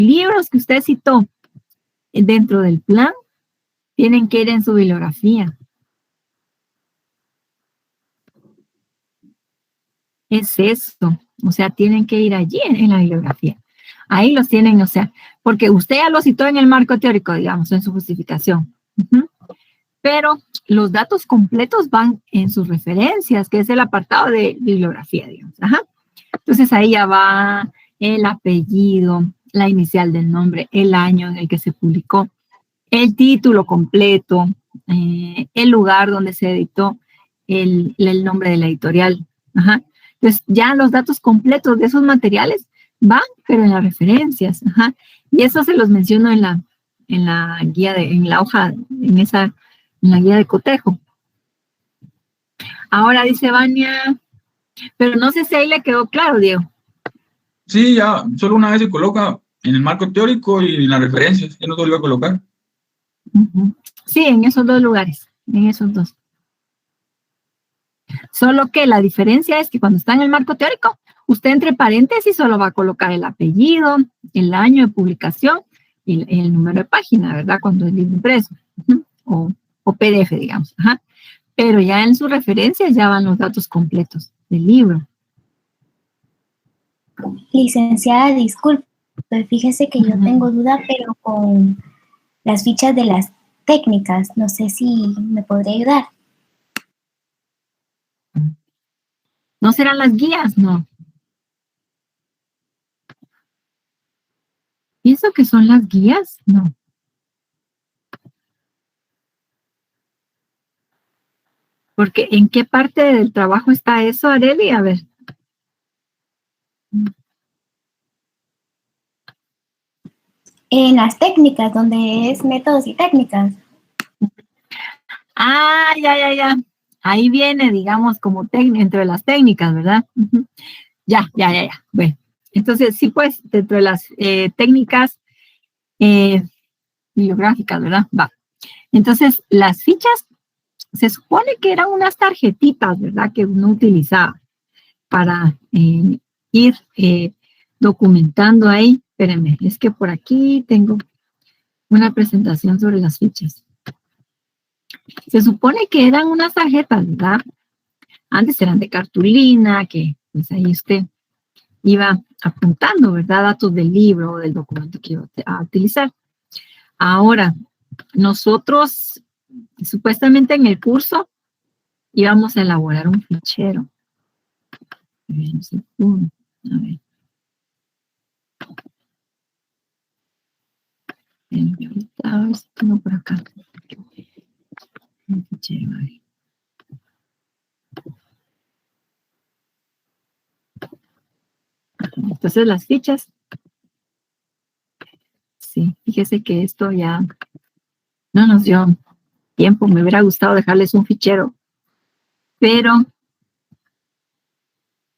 libros que usted citó dentro del plan tienen que ir en su bibliografía. Es eso, o sea, tienen que ir allí en la bibliografía. Ahí los tienen, o sea, porque usted ya lo citó en el marco teórico, digamos, en su justificación. Pero los datos completos van en sus referencias, que es el apartado de bibliografía, digamos. Entonces ahí ya va el apellido, la inicial del nombre, el año en el que se publicó, el título completo, el lugar donde se editó, el nombre de la editorial. Entonces ya los datos completos de esos materiales van, pero en las referencias. Y eso se los menciono en la guía, en la hoja, en la guía de cotejo. Ahora dice Vania, pero no sé si ahí le quedó claro, Diego. Sí, ya, solo una vez se coloca en el marco teórico y en las referencias, ya no se volvió a colocar. Sí, en esos dos lugares, en esos dos. Solo que la diferencia es que cuando está en el marco teórico, usted entre paréntesis solo va a colocar el apellido, el año de publicación y el número de página, ¿verdad? Cuando es libro impreso o PDF, digamos. Pero ya en sus referencias ya van los datos completos del libro. Licenciada, disculpe, fíjese que yo tengo duda, pero con las fichas de las técnicas, no sé si me podría ayudar. ¿No serán las guías? No. ¿Pienso que son las guías? No. Porque ¿en qué parte del trabajo está eso, Areli? A ver. En las técnicas, donde es métodos y técnicas. Ah, ya. Ahí viene, digamos, como entre las técnicas, ¿verdad? Ya. Bueno, entonces sí, pues, dentro de las técnicas bibliográficas, ¿verdad? Va. Entonces, las fichas se supone que eran unas tarjetitas, ¿verdad? Que uno utilizaba para ir documentando ahí. Espérenme, es que por aquí tengo una presentación sobre las fichas. Se supone que eran unas tarjetas, ¿verdad? Antes eran de cartulina, que pues ahí usted iba apuntando, ¿verdad? Datos del libro o del documento que iba a utilizar. Ahora, nosotros, supuestamente en el curso, íbamos a elaborar un fichero. A ver. A ver si tengo por acá. Un fichero, a ver. Entonces las fichas. Sí, fíjese que esto ya no nos dio tiempo. Me hubiera gustado dejarles un fichero. Pero, a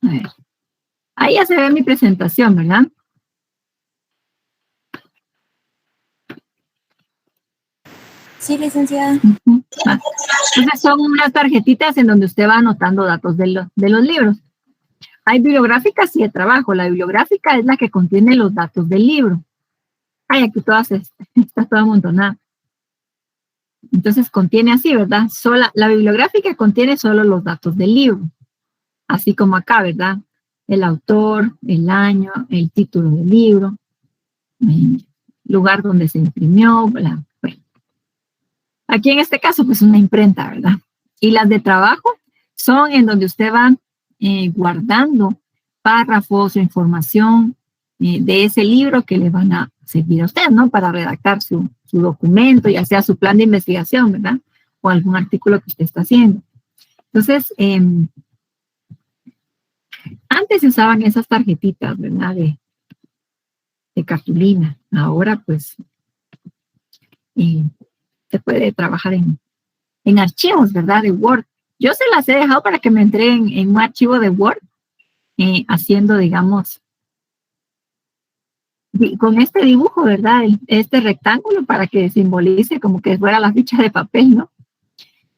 ver. Ahí ya se ve mi presentación, ¿verdad? Sí, licenciada. Entonces son unas tarjetitas en donde usted va anotando datos de los libros. Hay bibliográficas y de trabajo. La bibliográfica es la que contiene los datos del libro. Ay, aquí está toda amontonada. Entonces contiene así, ¿verdad? La bibliográfica contiene solo los datos del libro. Así como acá, ¿verdad? El autor, el año, el título del libro, el lugar donde se imprimió, bueno. Aquí en este caso, pues una imprenta, ¿verdad? Y las de trabajo son en donde usted va guardando párrafos o información de ese libro que le van a servir a usted, ¿no? Para redactar su documento, ya sea su plan de investigación, ¿verdad? O algún artículo que usted está haciendo. Entonces, antes se usaban esas tarjetitas, ¿verdad? De cartulina. Ahora, pues, se puede trabajar en archivos, ¿verdad? De Word. Yo se las he dejado para que me entreguen en un archivo de Word, haciendo, digamos, con este dibujo, ¿verdad? Este rectángulo para que simbolice como que fuera la ficha de papel, ¿no?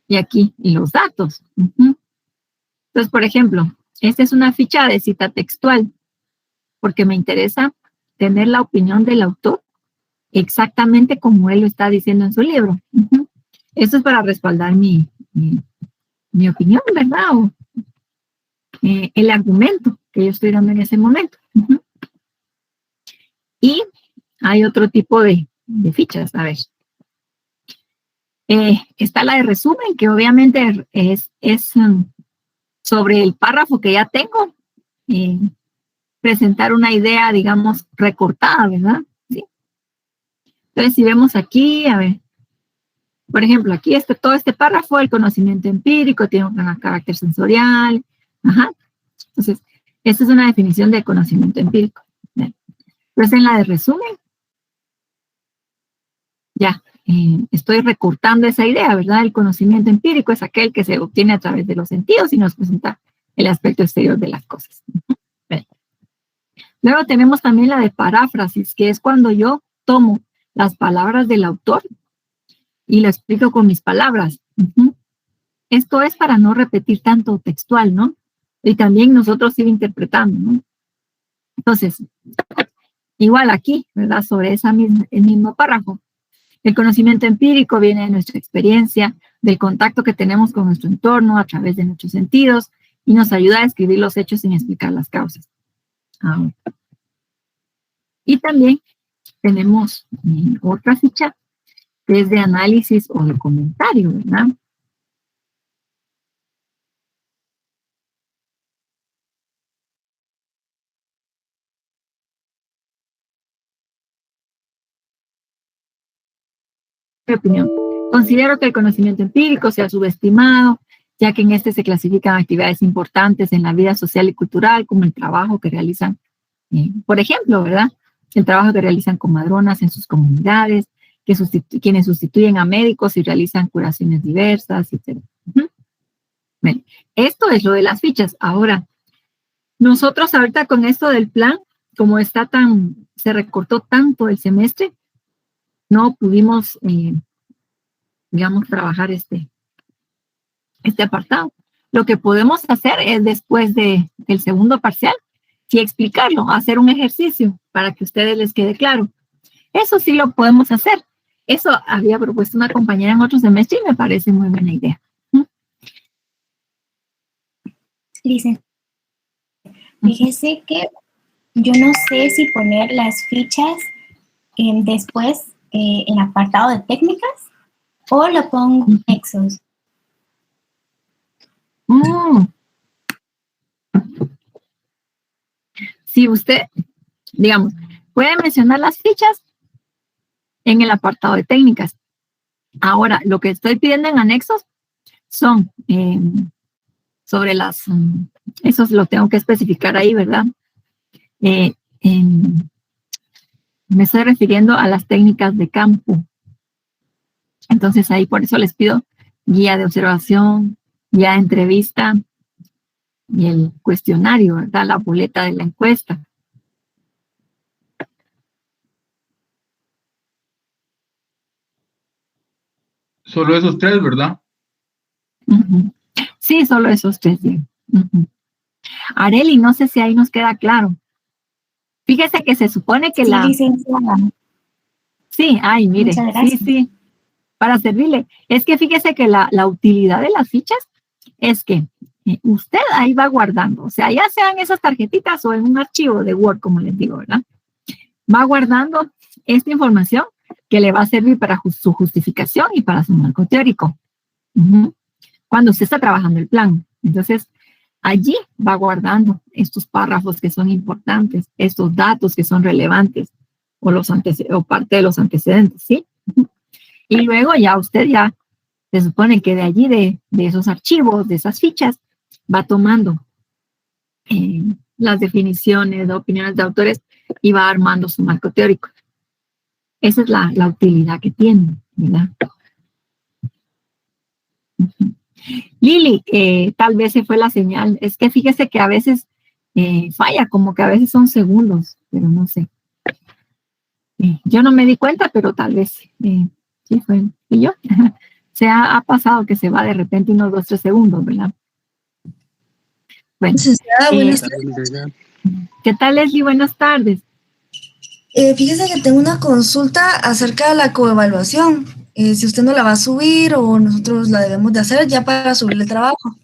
Y aquí, y los datos. Entonces, por ejemplo, esta es una ficha de cita textual, porque me interesa tener la opinión del autor exactamente como él lo está diciendo en su libro. Esto es para respaldar mi opinión, ¿verdad? O el argumento que yo estoy dando en ese momento. Y hay otro tipo de fichas, a ver. Está la de resumen, que obviamente es sobre el párrafo que ya tengo, presentar una idea, digamos, recortada, ¿verdad? ¿Sí? Entonces, si vemos aquí, a ver, por ejemplo, aquí todo este párrafo, el conocimiento empírico, tiene un carácter sensorial. Ajá. Entonces, esta es una definición de conocimiento empírico. Entonces, en la de resumen, ya, estoy recortando esa idea, ¿verdad? El conocimiento empírico es aquel que se obtiene a través de los sentidos y nos presenta el aspecto exterior de las cosas. Luego tenemos también la de paráfrasis, que es cuando yo tomo las palabras del autor y lo explico con mis palabras. Esto es para no repetir tanto textual, ¿no? Y también nosotros ir interpretando, ¿no? Entonces, igual aquí, ¿verdad? Sobre el mismo párrafo. El conocimiento empírico viene de nuestra experiencia, del contacto que tenemos con nuestro entorno a través de nuestros sentidos y nos ayuda a describir los hechos sin explicar las causas. Y también tenemos otra ficha que es de análisis o de comentario, ¿verdad? Mi opinión. Considero que el conocimiento empírico sea subestimado, ya que en este se clasifican actividades importantes en la vida social y cultural, como el trabajo que realizan, por ejemplo, ¿verdad? El trabajo que realizan comadronas en sus comunidades, quienes sustituyen a médicos y realizan curaciones diversas, etc. Bueno, esto es lo de las fichas. Ahora, nosotros ahorita con esto del plan, como se recortó tanto el semestre, no pudimos, digamos, trabajar este apartado. Lo que podemos hacer es después del segundo parcial, sí explicarlo, hacer un ejercicio para que a ustedes les quede claro. Eso sí lo podemos hacer. Eso había propuesto una compañera en otro semestre y me parece muy buena idea. Licenciada, fíjese que yo no sé si poner las fichas después en apartado de técnicas o lo pongo en nexos. Si usted, digamos, puede mencionar las fichas en el apartado de técnicas. Ahora, lo que estoy pidiendo en anexos son sobre eso lo tengo que especificar ahí, ¿verdad? Me estoy refiriendo a las técnicas de campo. Entonces ahí por eso les pido guía de observación, guía de entrevista y el cuestionario, ¿verdad? La boleta de la encuesta. Solo esos tres, ¿verdad? Sí, solo esos tres. Areli, no sé si ahí nos queda claro. Fíjese que se supone que sí, licenciada. Sí, ay, mire, sí, para servirle. Es que fíjese que la utilidad de las fichas es que usted ahí va guardando, o sea, ya sean esas tarjetitas o en un archivo de Word, como les digo, ¿verdad? Va guardando esta información que le va a servir para su justificación y para su marco teórico. Cuando usted está trabajando el plan. Entonces, allí va guardando estos párrafos que son importantes, estos datos que son relevantes o parte de los antecedentes, ¿sí? Y luego ya usted se supone que de allí, de esos archivos, de esas fichas, va tomando las definiciones, de opiniones de autores y va armando su marco teórico. Esa es la utilidad que tiene, ¿verdad? Lili, tal vez se fue la señal. Es que fíjese que a veces falla, como que a veces son segundos, pero no sé. Yo no me di cuenta, pero tal vez sí fue. ¿Y yo? Se ha pasado que se va de repente unos 2, 3 segundos, ¿verdad? Bueno. ¿Qué tal, Leslie? Buenas tardes. Fíjese que tengo una consulta acerca de la coevaluación. Si usted no la va a subir o nosotros la debemos de hacer ya para subir el trabajo.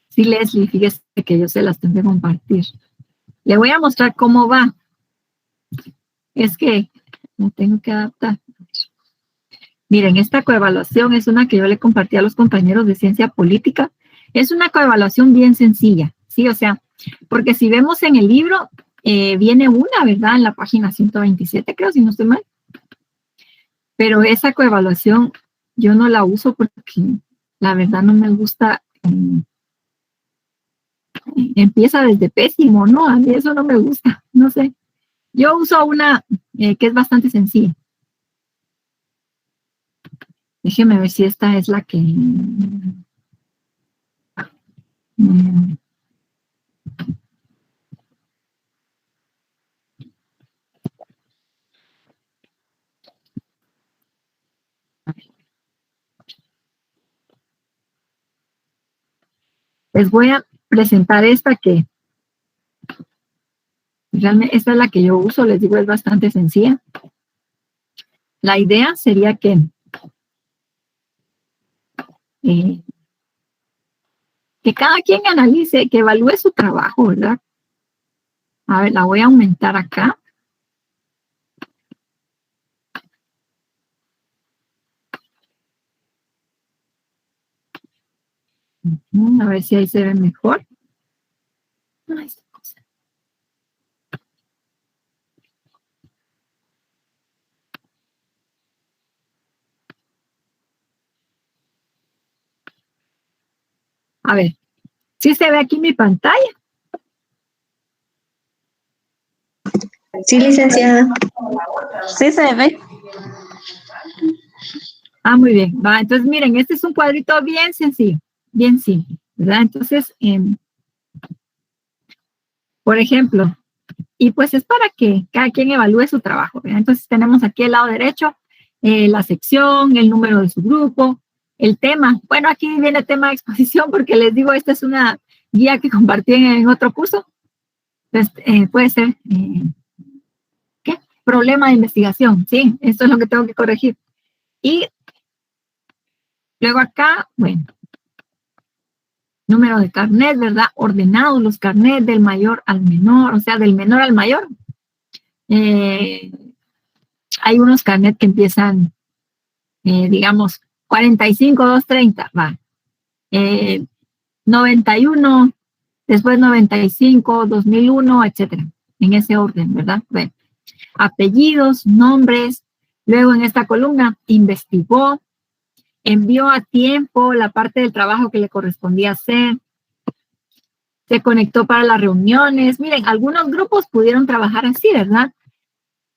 Sí, Leslie, fíjese que yo se las tengo que compartir. Le voy a mostrar cómo va. Es que me tengo que adaptar. Miren, esta coevaluación es una que yo le compartí a los compañeros de ciencia política. Es una coevaluación bien sencilla, ¿sí? O sea, porque si vemos en el libro, viene una, ¿verdad? En la página 127, creo, si no estoy mal. Pero esa coevaluación yo no la uso porque la verdad no me gusta. Empieza desde pésimo, ¿no? A mí eso no me gusta, no sé. Yo uso una que es bastante sencilla. Déjeme ver si esta es la que... Les voy a presentar esta que realmente esta es la que yo uso, les digo, es bastante sencilla. La idea sería que cada quien analice, que evalúe su trabajo, ¿verdad? A ver, la voy a aumentar acá. A ver si ahí se ve mejor. Ay, esta cosa. A ver, ¿sí se ve aquí mi pantalla? Sí, licenciada. Sí se ve. Ah, muy bien. Va, entonces miren, este es un cuadrito bien sencillo, bien simple, ¿verdad? Entonces, por ejemplo, y pues es para que cada quien evalúe su trabajo, ¿verdad? Entonces tenemos aquí el lado derecho, la sección, el número de su grupo, el tema. Bueno, aquí viene el tema de exposición porque les digo, esta es una guía que compartí en otro curso. Entonces, puede ser, ¿qué? Problema de investigación, sí, esto es lo que tengo que corregir. Y luego acá, bueno, número de carnet, ¿verdad? Ordenados los carnets del mayor al menor, o sea, del menor al mayor. Hay unos carnets que empiezan, digamos, 45, 230, va. 91, después 95, 2001, etcétera. En ese orden, ¿verdad? Bueno, apellidos, nombres. Luego en esta columna, investigó, envió a tiempo la parte del trabajo que le correspondía hacer, se conectó para las reuniones. Miren, algunos grupos pudieron trabajar así, ¿verdad?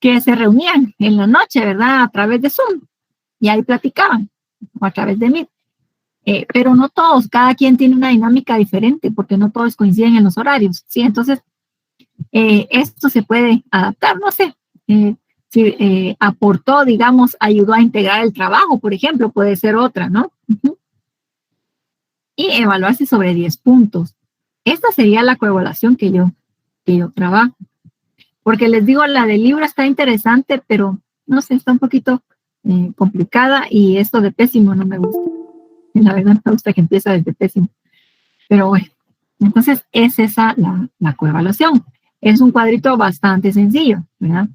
Que se reunían en la noche, ¿verdad? A través de Zoom y ahí platicaban, o a través de Meet. Pero no todos, cada quien tiene una dinámica diferente porque no todos coinciden en los horarios, ¿sí? Entonces, esto se puede adaptar, no sé. Si aportó, digamos, ayudó a integrar el trabajo, por ejemplo, puede ser otra, ¿no? Y evaluarse sobre 10 puntos. Esta sería la coevaluación que yo trabajo. Porque les digo, la del libro está interesante, pero no sé, está un poquito complicada y esto de pésimo no me gusta. La verdad me gusta que empieza desde pésimo. Pero bueno, entonces es esa la coevaluación. Es un cuadrito bastante sencillo, ¿verdad?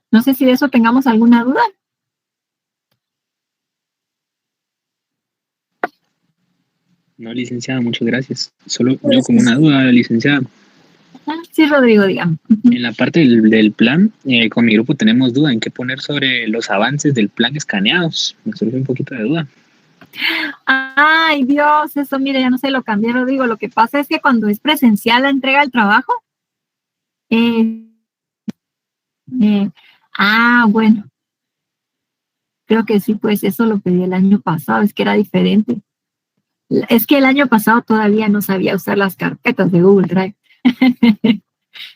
No sé si de eso tengamos alguna duda. No, licenciada, muchas gracias. Solo yo como una duda, licenciada. Sí, Rodrigo, digamos. En la parte del plan, con mi grupo tenemos duda en qué poner sobre los avances del plan escaneados. Me surge un poquito de duda. Ay, Dios, eso, mire, ya no se lo cambié, Rodrigo. Lo que pasa es que cuando es presencial la entrega del trabajo, bueno, creo que sí, pues eso lo pedí el año pasado, es que era diferente. Es que el año pasado todavía no sabía usar las carpetas de Google Drive.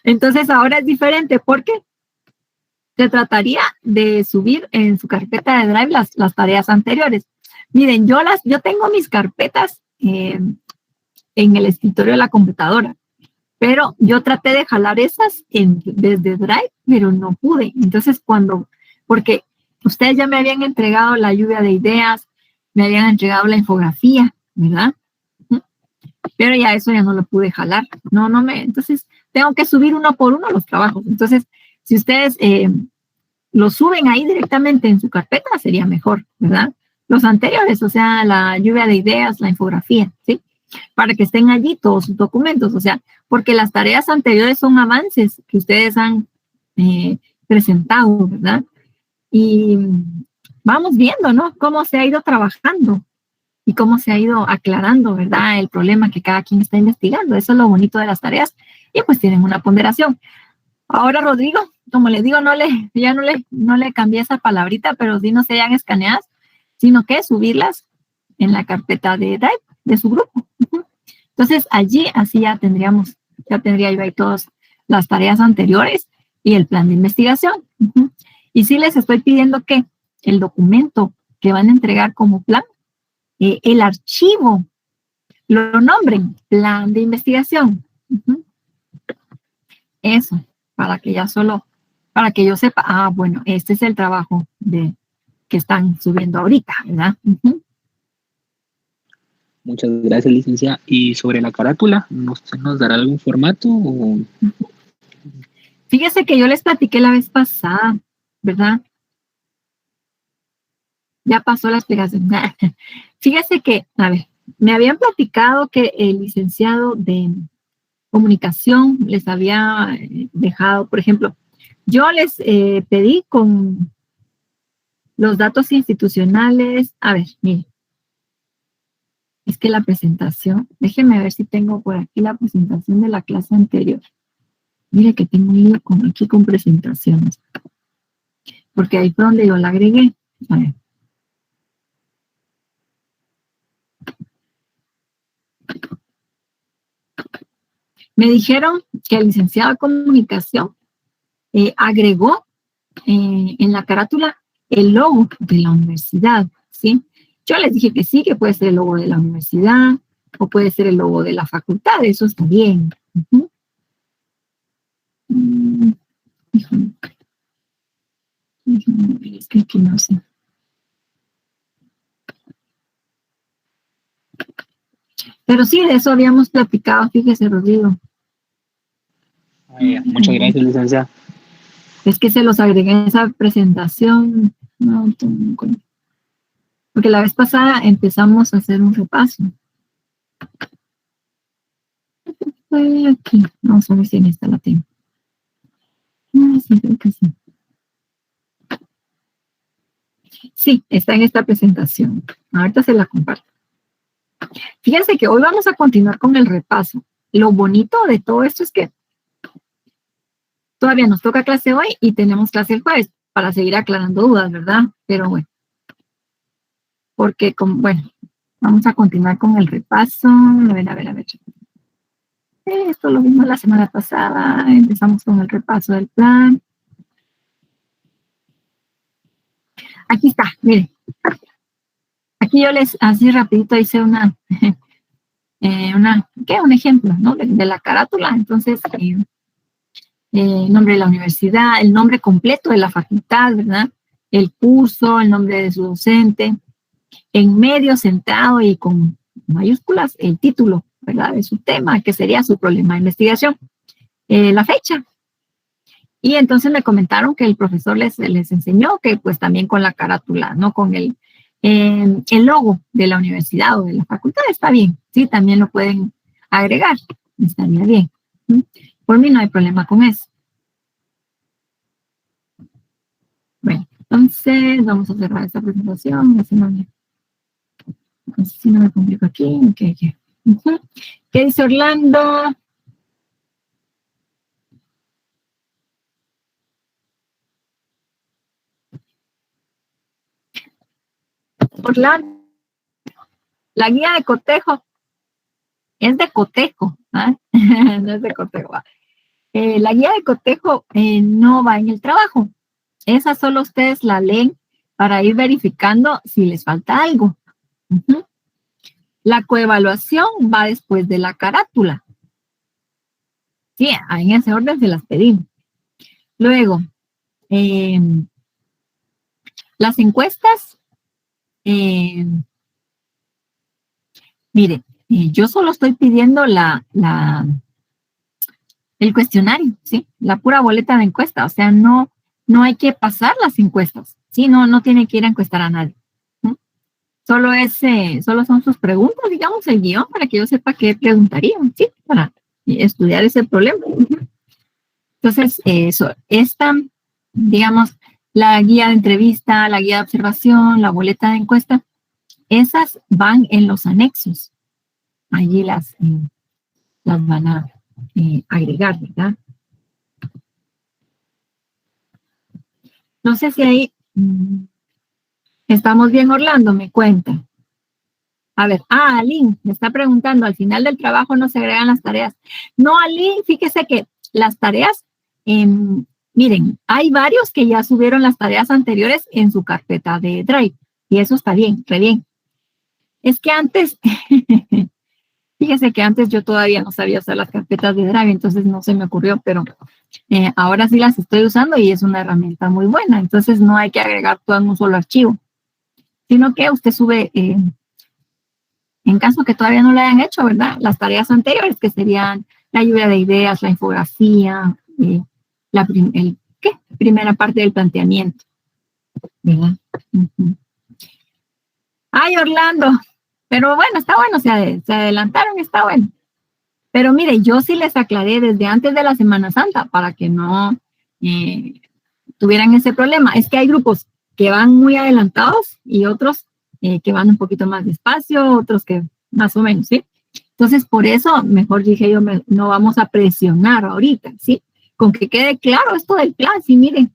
Entonces ahora es diferente porque se trataría de subir en su carpeta de Drive las tareas anteriores. Miren, yo tengo mis carpetas en el escritorio de la computadora. Pero yo traté de jalar esas desde Drive, pero no pude. Entonces porque ustedes ya me habían entregado la lluvia de ideas, me habían entregado la infografía, ¿verdad? Pero ya eso ya no lo pude jalar. Entonces tengo que subir uno por uno los trabajos. Entonces, si ustedes los suben ahí directamente en su carpeta, sería mejor, ¿verdad? Los anteriores, o sea, la lluvia de ideas, la infografía, ¿sí? Para que estén allí todos sus documentos, o sea, porque las tareas anteriores son avances que ustedes han presentado, ¿verdad? Y vamos viendo, ¿no? Cómo se ha ido trabajando y cómo se ha ido aclarando, ¿verdad? El problema que cada quien está investigando. Eso es lo bonito de las tareas y pues tienen una ponderación. Ahora, Rodrigo, como les digo, no le cambié esa palabrita, pero sí no sean escaneadas, sino que subirlas en la carpeta de Drive de su grupo. Entonces, allí así ya tendría yo ahí todas las tareas anteriores y el plan de investigación. Y sí les estoy pidiendo que el documento que van a entregar como plan, el archivo, lo nombren plan de investigación. Eso, para que yo sepa, bueno, este es el trabajo que están subiendo ahorita, ¿verdad? Muchas gracias, licenciada. Y sobre la carátula, ¿nos dará algún formato? O... Fíjese que yo les platiqué la vez pasada, ¿verdad? Ya pasó la explicación. Fíjese que, a ver, me habían platicado que el licenciado de comunicación les había dejado, por ejemplo, yo les pedí con los datos institucionales. A ver, mire. Es que la presentación, déjenme ver si tengo por aquí la presentación de la clase anterior. Mire que tengo un lío aquí con presentaciones. Porque ahí fue donde yo la agregué. A ver. Me dijeron que el licenciado de comunicación agregó en la carátula el logo de la universidad, ¿sí? Yo les dije que sí, que puede ser el logo de la universidad o puede ser el logo de la facultad, eso está bien. Es que aquí no sé. Pero sí, de eso habíamos platicado, fíjese, Rodrigo. Muchas gracias, licenciada. Es que se los agregué en esa presentación. No tengo en cuenta. Porque la vez pasada empezamos a hacer un repaso. Aquí. Vamos a ver si en esta la tengo. Sí, creo que sí. Sí, está en esta presentación. Ahorita se la comparto. Fíjense que hoy vamos a continuar con el repaso. Lo bonito de todo esto es que todavía nos toca clase hoy y tenemos clase el jueves para seguir aclarando dudas, ¿verdad? Pero bueno. Porque, bueno, vamos a continuar con el repaso. A ver. Esto lo vimos la semana pasada. Empezamos con el repaso del plan. Aquí está, miren. Aquí yo les, así rapidito hice un ejemplo, ¿no? De la carátula. Entonces, el nombre de la universidad, el nombre completo de la facultad, ¿verdad? El curso, el nombre de su docente. En medio, centrado y con mayúsculas, el título, ¿verdad? De su tema, que sería su problema de investigación. La fecha. Y entonces me comentaron que el profesor les enseñó que pues también con la carátula, ¿no? Con el logo de la universidad o de la facultad está bien. Sí, también lo pueden agregar. Estaría bien. Por mí no hay problema con eso. Bueno, entonces vamos a cerrar esta presentación. Así no me complico aquí. Okay. ¿Qué dice Orlando? Orlando, la guía de cotejo es de cotejo, ¿eh? No es de cotejo. La guía de cotejo no va en el trabajo. Esa solo ustedes la leen para ir verificando si les falta algo. La coevaluación va después de la carátula. Sí, en ese orden se las pedimos. Luego, las encuestas, mire, yo solo estoy pidiendo el cuestionario, ¿sí? La pura boleta de encuesta, o sea, no hay que pasar las encuestas, ¿sí? No tiene que ir a encuestar a nadie. Solo son sus preguntas, digamos, el guión, para que yo sepa qué preguntarían, ¿sí? Para estudiar ese problema. Entonces, digamos, la guía de entrevista, la guía de observación, la boleta de encuesta, esas van en los anexos. Allí las van a agregar, ¿verdad? No sé si ahí estamos bien, Orlando, me cuenta. A ver, Aline me está preguntando, al final del trabajo no se agregan las tareas. No, Aline, fíjese que las tareas, miren, hay varios que ya subieron las tareas anteriores en su carpeta de Drive, y eso está bien, re bien. Es que antes, fíjese que antes yo todavía no sabía usar las carpetas de Drive, entonces no se me ocurrió, pero ahora sí las estoy usando y es una herramienta muy buena. Entonces no hay que agregar todo en un solo archivo, sino que usted sube, en caso que todavía no lo hayan hecho, ¿verdad? Las tareas anteriores, que serían la lluvia de ideas, la infografía, primera parte del planteamiento, ¿verdad? Ay, Orlando, pero bueno, está bueno, se adelantaron, está bueno. Pero mire, yo sí les aclaré desde antes de la Semana Santa para que no tuvieran ese problema. Es que hay grupos que van muy adelantados y otros que van un poquito más despacio, otros que más o menos, ¿sí? Entonces, por eso, mejor dije yo, no vamos a presionar ahorita, ¿sí? Con que quede claro esto del plan, sí, miren.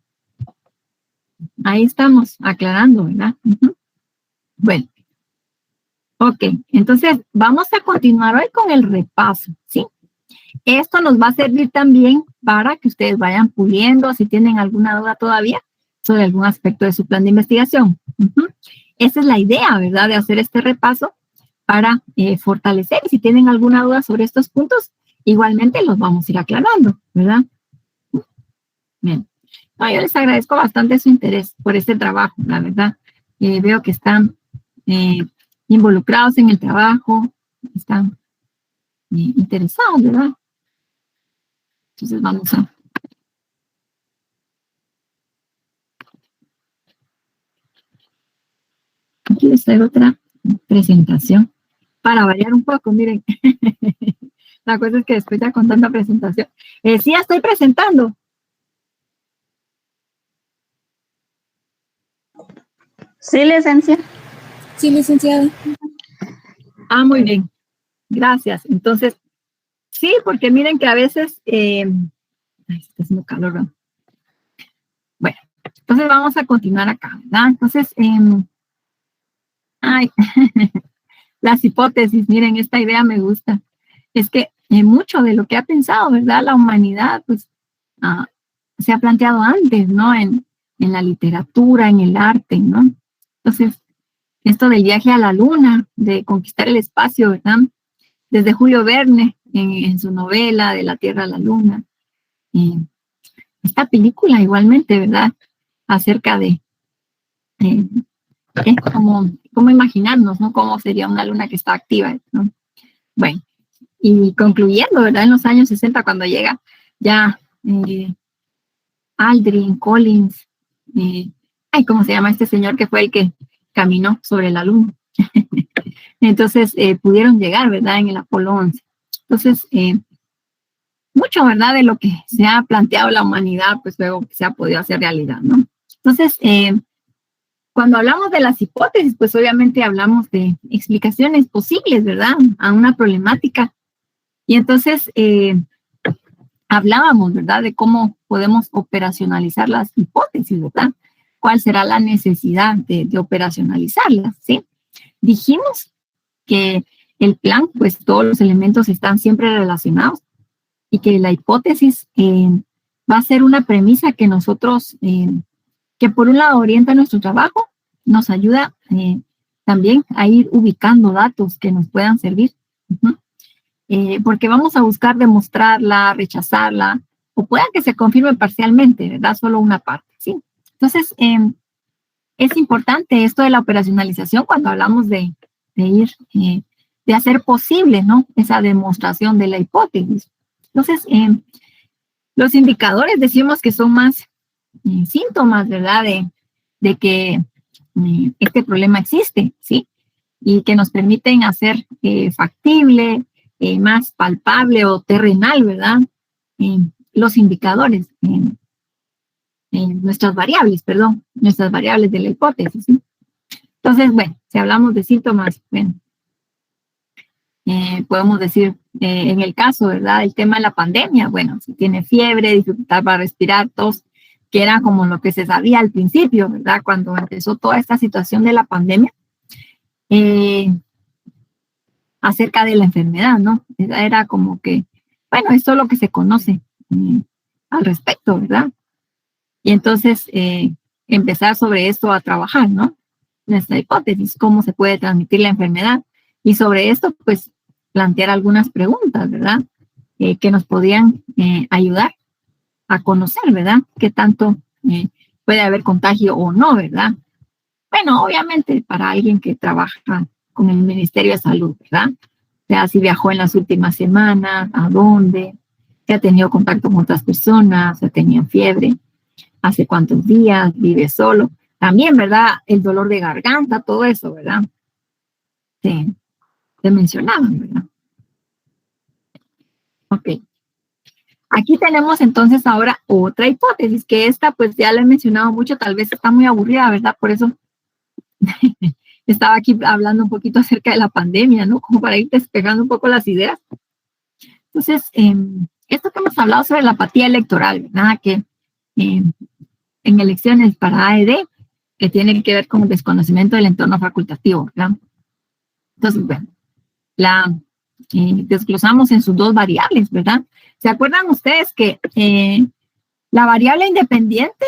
Ahí estamos aclarando, ¿verdad? Bueno. Ok, entonces vamos a continuar hoy con el repaso, ¿sí? Esto nos va a servir también para que ustedes vayan puliendo, si tienen alguna duda todavía, sobre algún aspecto de su plan de investigación. Esa es la idea, ¿verdad? De hacer este repaso para fortalecer. Y si tienen alguna duda sobre estos puntos, igualmente los vamos a ir aclarando, ¿verdad? Bien. No, yo les agradezco bastante su interés por este trabajo, la verdad. Veo que están involucrados en el trabajo, están interesados, ¿verdad? Entonces vamos a... Aquí les traigo otra presentación para variar un poco, miren. La cosa es que después ya con tanta presentación. Sí, ya estoy presentando. Sí, licencia. Sí, licenciada. Ah, muy bien. Gracias. Entonces, sí, porque miren que a veces... ay, está haciendo calor, ¿no? Bueno, entonces vamos a continuar acá, ¿verdad? Entonces, las hipótesis, miren, esta idea me gusta. Es que mucho de lo que ha pensado, ¿verdad? La humanidad, pues, se ha planteado antes, ¿no? En la literatura, en el arte, ¿no? Entonces, esto del viaje a la luna, de conquistar el espacio, ¿verdad? Desde Julio Verne, en su novela De la Tierra a la Luna. Esta película igualmente, ¿verdad? Acerca de cómo imaginarnos, ¿no? Cómo sería una luna que está activa, ¿no? Bueno, y concluyendo, ¿verdad? En los años 60, cuando llega ya Aldrin, Collins, ¿cómo se llama este señor que fue el que caminó sobre la luna? Entonces, pudieron llegar, ¿verdad? En el Apolo 11. Entonces, mucho, ¿verdad? De lo que se ha planteado la humanidad, pues luego se ha podido hacer realidad, ¿no? Entonces, cuando hablamos de las hipótesis, pues obviamente hablamos de explicaciones posibles, ¿verdad? A una problemática. Y entonces, hablábamos, ¿verdad? De cómo podemos operacionalizar las hipótesis, ¿verdad? ¿Cuál será la necesidad de operacionalizarlas, ¿sí? Dijimos que el plan, pues todos los elementos están siempre relacionados y que la hipótesis va a ser una premisa que nosotros, que por un lado orienta nuestro trabajo, nos ayuda también a ir ubicando datos que nos puedan servir. Ujú. Porque vamos a buscar demostrarla, rechazarla, o pueda que se confirme parcialmente, ¿verdad? Solo una parte, ¿sí? Entonces, es importante esto de la operacionalización cuando hablamos de ir, de hacer posible, ¿no? Esa demostración de la hipótesis. Entonces, los indicadores decimos que son más síntomas, ¿verdad? De que este problema existe, ¿sí? Y que nos permiten hacer factible, más palpable o terrenal, ¿verdad? Los indicadores, nuestras variables de la hipótesis, ¿sí? Entonces, bueno, si hablamos de síntomas, bueno, podemos decir, en el caso, ¿verdad? El tema de la pandemia, bueno, si tiene fiebre, dificultad para respirar, tos, que era como lo que se sabía al principio, ¿verdad? Cuando empezó toda esta situación de la pandemia, acerca de la enfermedad, ¿no? Era como que, bueno, esto es lo que se conoce al respecto, ¿verdad? Y entonces empezar sobre esto a trabajar, ¿no? Nuestra hipótesis, cómo se puede transmitir la enfermedad. Y sobre esto, pues, plantear algunas preguntas, ¿verdad? Que nos podían ayudar a conocer, ¿verdad? Qué tanto puede haber contagio o no, ¿verdad? Bueno, obviamente para alguien que trabaja con el Ministerio de Salud, ¿verdad? O sea, si viajó en las últimas semanas, a dónde, si ha tenido contacto con otras personas, si ha tenido fiebre, hace cuántos días, vive solo. También, ¿verdad? El dolor de garganta, todo eso, ¿verdad? Sí, se mencionaban, ¿verdad? Ok. Aquí tenemos entonces ahora otra hipótesis, que esta pues ya la he mencionado mucho, tal vez está muy aburrida, ¿verdad? Por eso estaba aquí hablando un poquito acerca de la pandemia, ¿no? Como para ir despejando un poco las ideas. Entonces, esto que hemos hablado sobre la apatía electoral, ¿verdad? Que en elecciones para AED, que tiene que ver con el desconocimiento del entorno facultativo, ¿verdad? Entonces, bueno, la desglosamos en sus dos variables, ¿verdad? ¿Se acuerdan ustedes que la variable independiente,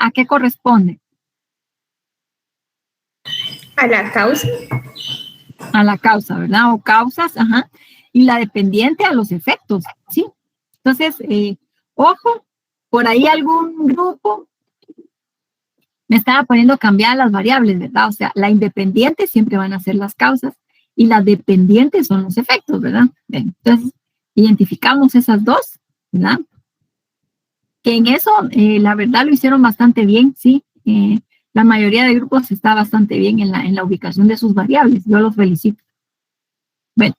¿a qué corresponde? A la causa. A la causa, ¿verdad? O causas, ajá. Y la dependiente a los efectos, ¿sí? Entonces, ojo, por ahí algún grupo me estaba poniendo cambiar las variables, ¿verdad? O sea, la independiente siempre van a ser las causas y las dependientes son los efectos, ¿verdad? Bien, entonces, identificamos esas dos, ¿verdad? Que en eso, la verdad, lo hicieron bastante bien, ¿sí? La mayoría de grupos está bastante bien en la ubicación de sus variables. Yo los felicito. Bueno,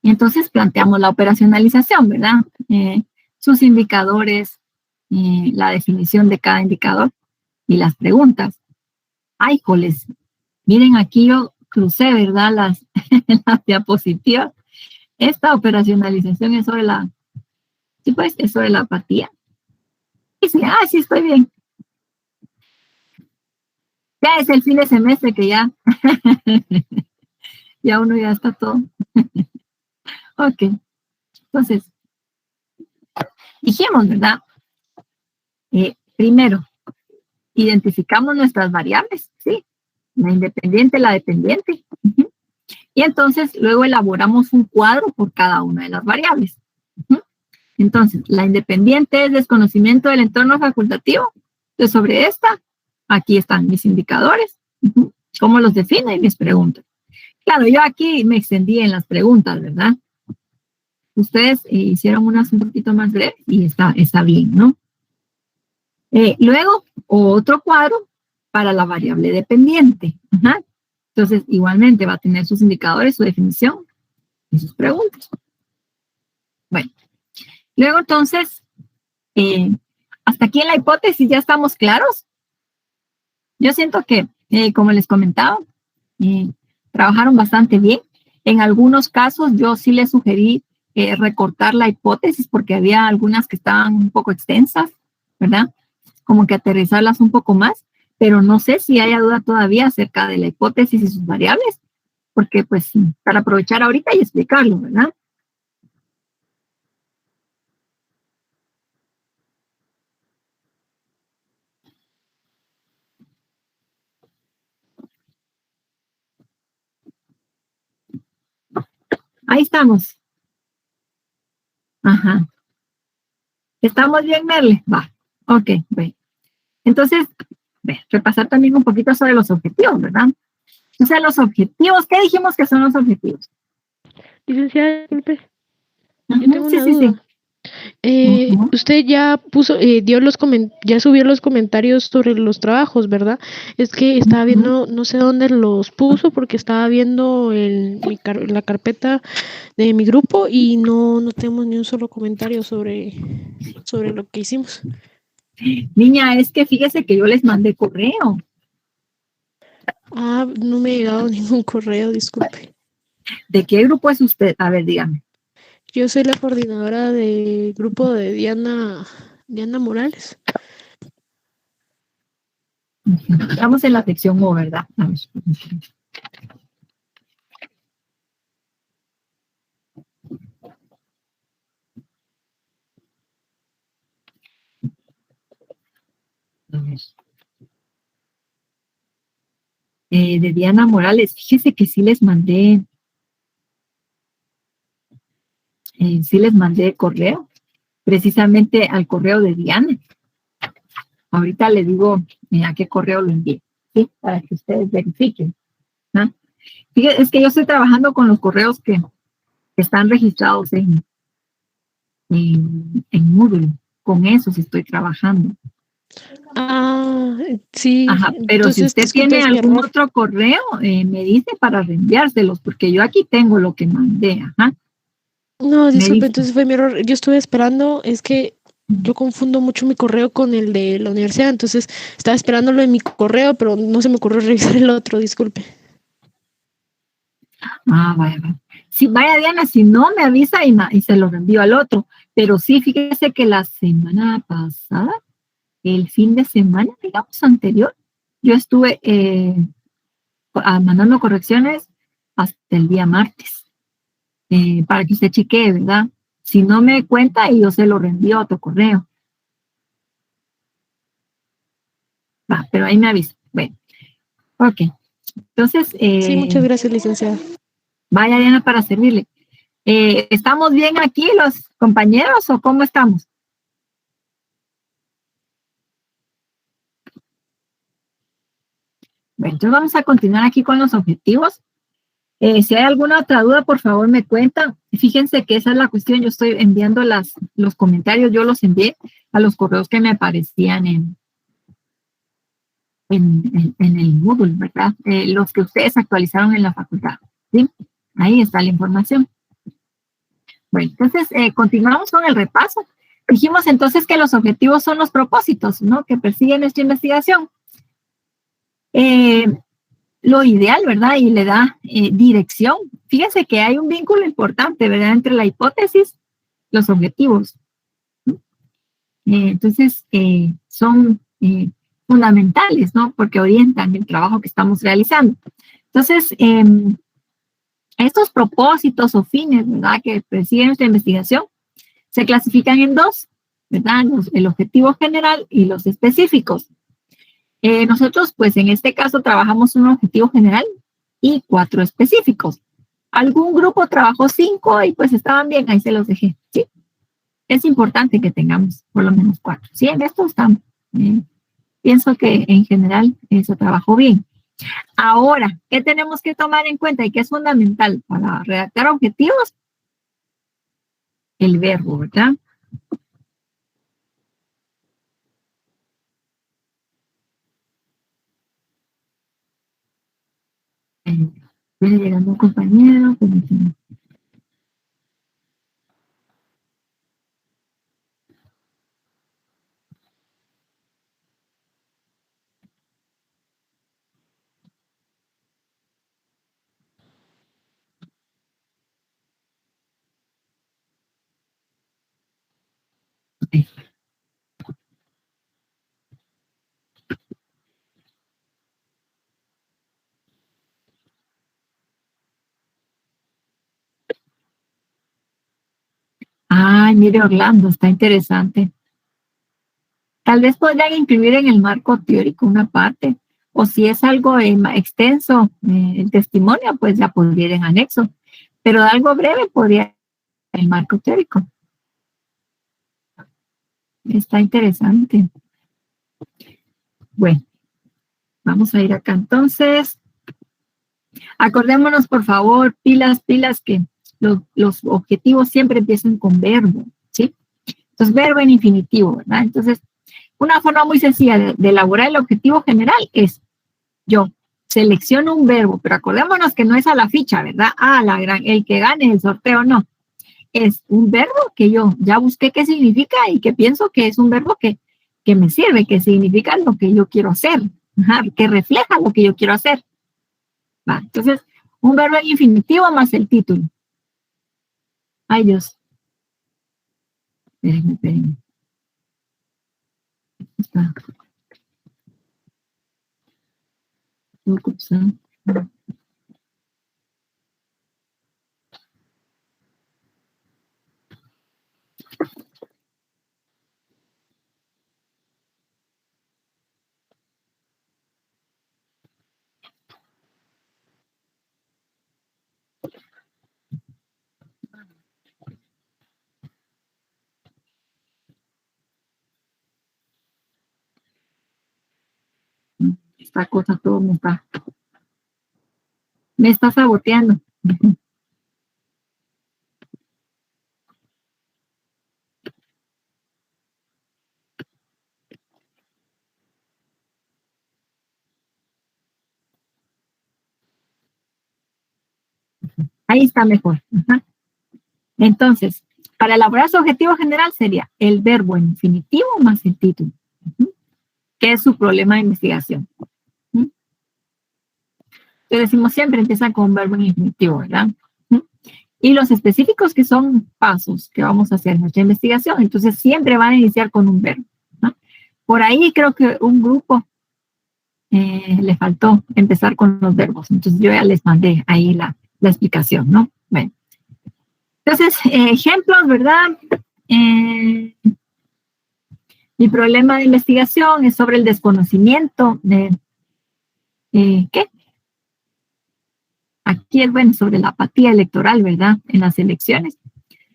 entonces planteamos la operacionalización, ¿verdad? Sus indicadores, la definición de cada indicador y las preguntas. Ay, joles, miren aquí yo crucé, ¿verdad? Las diapositivas. Esta operacionalización es sobre sí, pues, es sobre la apatía. Y sí, sí, estoy bien. Ya es el fin de semestre que ya, ya uno ya está todo. Ok, entonces, dijimos, ¿verdad? Primero, identificamos nuestras variables, ¿sí? La independiente, la dependiente. Uh-huh. Y entonces luego elaboramos un cuadro por cada una de las variables. Uh-huh. Entonces, la independiente es desconocimiento del entorno facultativo. Entonces, sobre esta, aquí están mis indicadores, uh-huh, cómo los defino y mis preguntas. Claro, yo aquí me extendí en las preguntas, ¿verdad? Ustedes hicieron unas un poquito más breves y está bien, ¿no? Luego, otro cuadro para la variable dependiente. Ajá. Entonces, igualmente va a tener sus indicadores, su definición y sus preguntas. Bueno, luego entonces, hasta aquí en la hipótesis ya estamos claros. Yo siento que, como les comentaba, trabajaron bastante bien. En algunos casos yo sí les sugerí recortar la hipótesis porque había algunas que estaban un poco extensas, ¿verdad? Como que aterrizarlas un poco más, pero no sé si haya duda todavía acerca de la hipótesis y sus variables, porque pues para aprovechar ahorita y explicarlo, ¿verdad? Ahí estamos. Ajá. ¿Estamos bien, Merle? Va. Ok, bueno. Entonces, repasar también un poquito sobre los objetivos, ¿verdad? O sea, los objetivos, ¿qué dijimos que son los objetivos? Licenciada, disculpe, Ujú, yo tengo sí, una sí, duda. Ujú. Usted ya puso, ya subió los comentarios sobre los trabajos, ¿verdad? Es que estaba Ujú. viendo, no sé dónde los puso, porque estaba viendo la carpeta de mi grupo y no tenemos ni un solo comentario sobre lo que hicimos. Niña, es que fíjese que yo les mandé correo. Ah, no me ha llegado ningún correo, disculpe. ¿De qué grupo es usted? A ver, dígame. Yo soy la coordinadora del grupo de Diana Morales. Ujú. Estamos en la sección O, ¿verdad? A ver. A ver. De Diana Morales, fíjese que sí les mandé correo, precisamente al correo de Diana. Ahorita le digo a qué correo lo envié, ¿sí? Para que ustedes verifiquen, ¿no? Fíjese, es que yo estoy trabajando con los correos que están registrados en Moodle. Con esos estoy trabajando. Ah, sí, Ajá, pero si entonces usted disculpe, tiene es mi algún error. otro correo, me dice para reenviárselos, porque yo aquí tengo lo que mandé, ajá. No, Me disculpe, dice, entonces fue mi error. Yo estuve esperando, es que yo confundo mucho mi correo con el de la universidad, entonces estaba esperándolo en mi correo, pero no se me ocurrió revisar el otro, disculpe. vaya, vaya. Sí, vaya Diana, si no me avisa y se lo reenvío al otro, pero sí, fíjese que la semana pasada, el fin de semana, digamos, anterior, yo estuve mandando correcciones hasta el día martes, para que usted chequee, ¿verdad? Si no me cuenta, y yo se lo reenvío a otro correo. Va, pero ahí me avisa. Bueno, ok. Entonces, Sí, muchas gracias, licenciada. vaya Diana para servirle. ¿Estamos bien aquí los compañeros o cómo estamos? Bueno, entonces vamos a continuar aquí con los objetivos. Si hay alguna otra duda, por favor me cuentan. Fíjense que esa es la cuestión. Yo estoy enviando los comentarios, yo los envié a los correos que me aparecían en el Moodle, ¿verdad? Los que ustedes actualizaron en la facultad, ¿sí? Ahí está la información. Bueno, entonces continuamos con el repaso. Dijimos entonces que los objetivos son los propósitos, ¿no? Que persigue nuestra investigación. Lo ideal, ¿verdad? Y le da dirección. Fíjense que hay un vínculo importante, ¿verdad? Entre la hipótesis y los objetivos. Entonces, son fundamentales, ¿no? Porque orientan el trabajo que estamos realizando. Entonces, estos propósitos o fines, ¿verdad? Que persiguen nuestra investigación, se clasifican en dos, ¿verdad? El objetivo general y los específicos. Nosotros, pues en este caso, trabajamos un objetivo general y 4 específicos. Algún grupo trabajó 5 y pues estaban bien, ahí se los dejé, ¿sí? Es importante que tengamos por lo menos 4. Sí, en esto estamos. Pienso que en general se trabajó bien. Ahora, ¿qué tenemos que tomar en cuenta y qué es fundamental para redactar objetivos? El verbo, ¿verdad? Viene llegando un compañero. Ay, mire Orlando, está interesante. Tal vez podrían incluir en el marco teórico una parte, o si es algo extenso, el testimonio, pues ya podría ir en anexo. pero de algo breve podría ser el marco teórico. Está interesante. Bueno, vamos a ir acá entonces. Acordémonos, por favor, pilas, que los objetivos siempre empiezan con verbo, ¿sí? Entonces, verbo en infinitivo, ¿verdad? Entonces, una forma muy sencilla de elaborar el objetivo general es, yo selecciono un verbo, pero acordémonos que no es a la ficha, ¿verdad? El que gane el sorteo, no. Es un verbo que yo ya busqué qué significa y que pienso que es un verbo que me sirve, que significa lo que yo quiero hacer, que refleja lo que yo quiero hacer. ¿Va? Entonces, un verbo en infinitivo más el título. Ay, Dios. Espérenme. Está. Esta cosa todo me está saboteando. Ahí está mejor. Ajá. Entonces, para elaborar su objetivo general sería el verbo en infinitivo más el título, que es su problema de investigación. Entonces decimos siempre empiezan con un verbo en infinitivo, ¿verdad? Y los específicos que son pasos que vamos a hacer en nuestra investigación, entonces siempre van a iniciar con un verbo, ¿no? Por ahí creo que un grupo le faltó empezar con los verbos, entonces yo ya les mandé ahí la explicación, ¿no? Bueno. Entonces, ejemplos, ¿verdad? Mi problema de investigación es sobre el desconocimiento de, ¿qué? Aquí es, bueno, sobre la apatía electoral, ¿verdad? En las elecciones.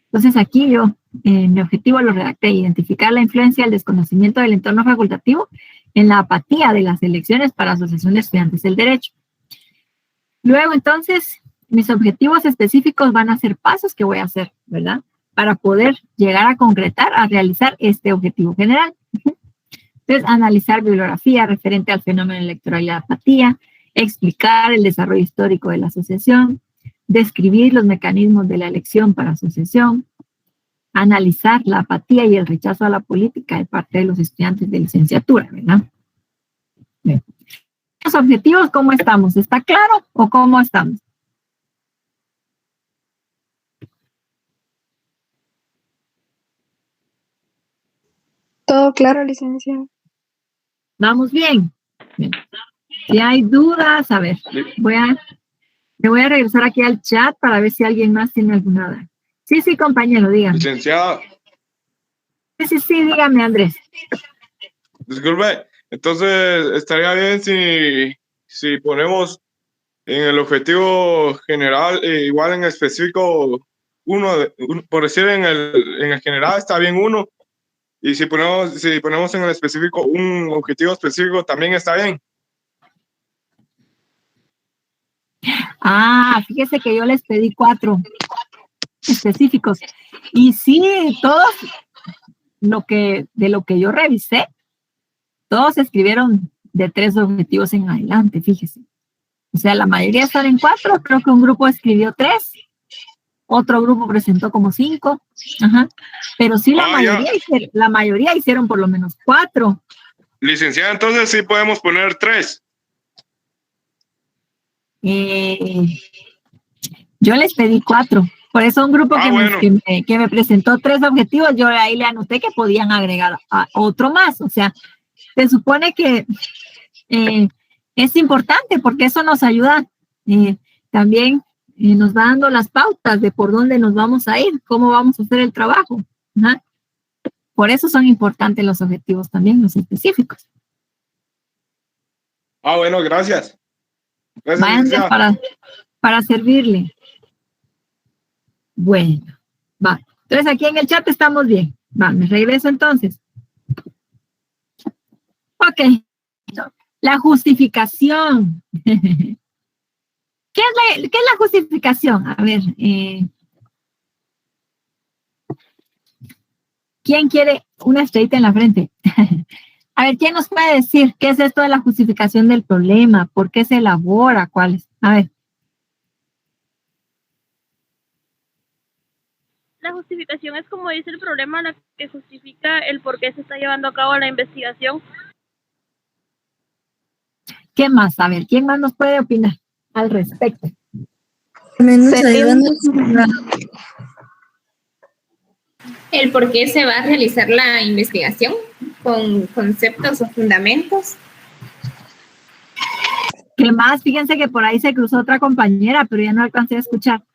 Entonces aquí yo, mi objetivo lo redacté, identificar la influencia del desconocimiento del entorno facultativo en la apatía de las elecciones para Asociación de Estudiantes del Derecho. Luego, entonces, mis objetivos específicos van a ser pasos que voy a hacer, ¿verdad? Para poder llegar a concretar, a realizar este objetivo general. Entonces, analizar bibliografía referente al fenómeno electoral y la apatía, explicar el desarrollo histórico de la asociación, describir los mecanismos de la elección para asociación, analizar la apatía y el rechazo a la política de parte de los estudiantes de licenciatura, ¿verdad? Bien. Los objetivos, ¿cómo estamos? ¿Está claro o cómo estamos? Todo claro, licenciada. ¿Vamos bien? Bien. Si hay dudas, a ver, me voy a regresar aquí al chat para ver si alguien más tiene alguna duda. Sí, compañero, dígame. Licenciada. Sí, dígame, Andrés. Disculpe, entonces estaría bien si ponemos en el objetivo general, igual en específico, por decir en el general está bien uno, y si ponemos en el específico un objetivo específico también está bien. Fíjese que yo les pedí 4 específicos. Y sí, todos, de lo que yo revisé, todos escribieron de 3 objetivos en adelante, fíjese. O sea, la mayoría están en 4, creo que un grupo escribió 3, otro grupo presentó como 5, ajá. Pero sí la mayoría hicieron por lo menos 4. Licenciada, entonces sí podemos poner 3. Yo les pedí 4. Por eso un grupo que me presentó 3 objetivos, yo ahí le anoté que podían agregar a otro más. O sea, se supone que es importante porque eso nos ayuda. También nos va dando las pautas de por dónde nos vamos a ir, cómo vamos a hacer el trabajo. ¿Ah? Por eso son importantes los objetivos también, los específicos. Bueno, gracias. Vayan para servirle. Bueno, va. Entonces aquí en el chat estamos bien. Va, me regreso entonces. Ok. La justificación. ¿Qué es la justificación? A ver, ¿quién quiere una estrellita en la frente? A ver, ¿quién nos puede decir qué es esto de la justificación del problema? ¿Por qué se elabora? ¿Cuáles? A ver. La justificación es, como dice el problema, la que justifica el por qué se está llevando a cabo la investigación. ¿Qué más? A ver, ¿quién más nos puede opinar al respecto? El por qué se va a realizar la investigación con conceptos o fundamentos. ¿Qué más? Fíjense que por ahí se cruzó otra compañera, pero ya no alcancé a escuchar.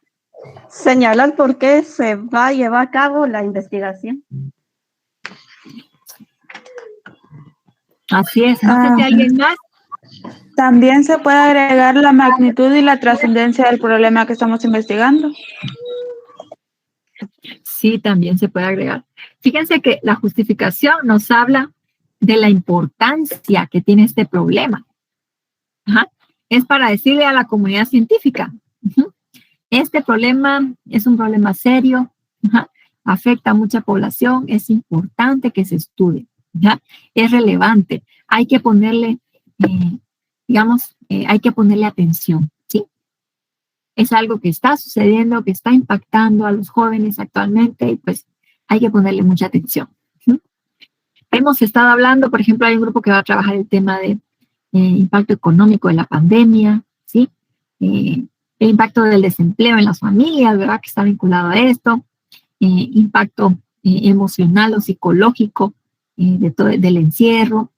Señalar por qué se va a llevar a cabo la investigación. Así es. No sé si alguien más. También se puede agregar la magnitud y la trascendencia del problema que estamos investigando. Sí, también se puede agregar. Fíjense que la justificación nos habla de la importancia que tiene este problema. Ajá. Es para decirle a la comunidad científica, este problema es un problema serio, afecta a mucha población, es importante que se estudie, es relevante, hay que ponerle, hay que ponerle atención, ¿sí? Es algo que está sucediendo, que está impactando a los jóvenes actualmente y pues hay que ponerle mucha atención. Hemos estado hablando, por ejemplo, hay un grupo que va a trabajar el tema de impacto económico de la pandemia, ¿sí? El impacto del desempleo en las familias, ¿verdad? Que está vinculado a esto, impacto emocional o psicológico del encierro,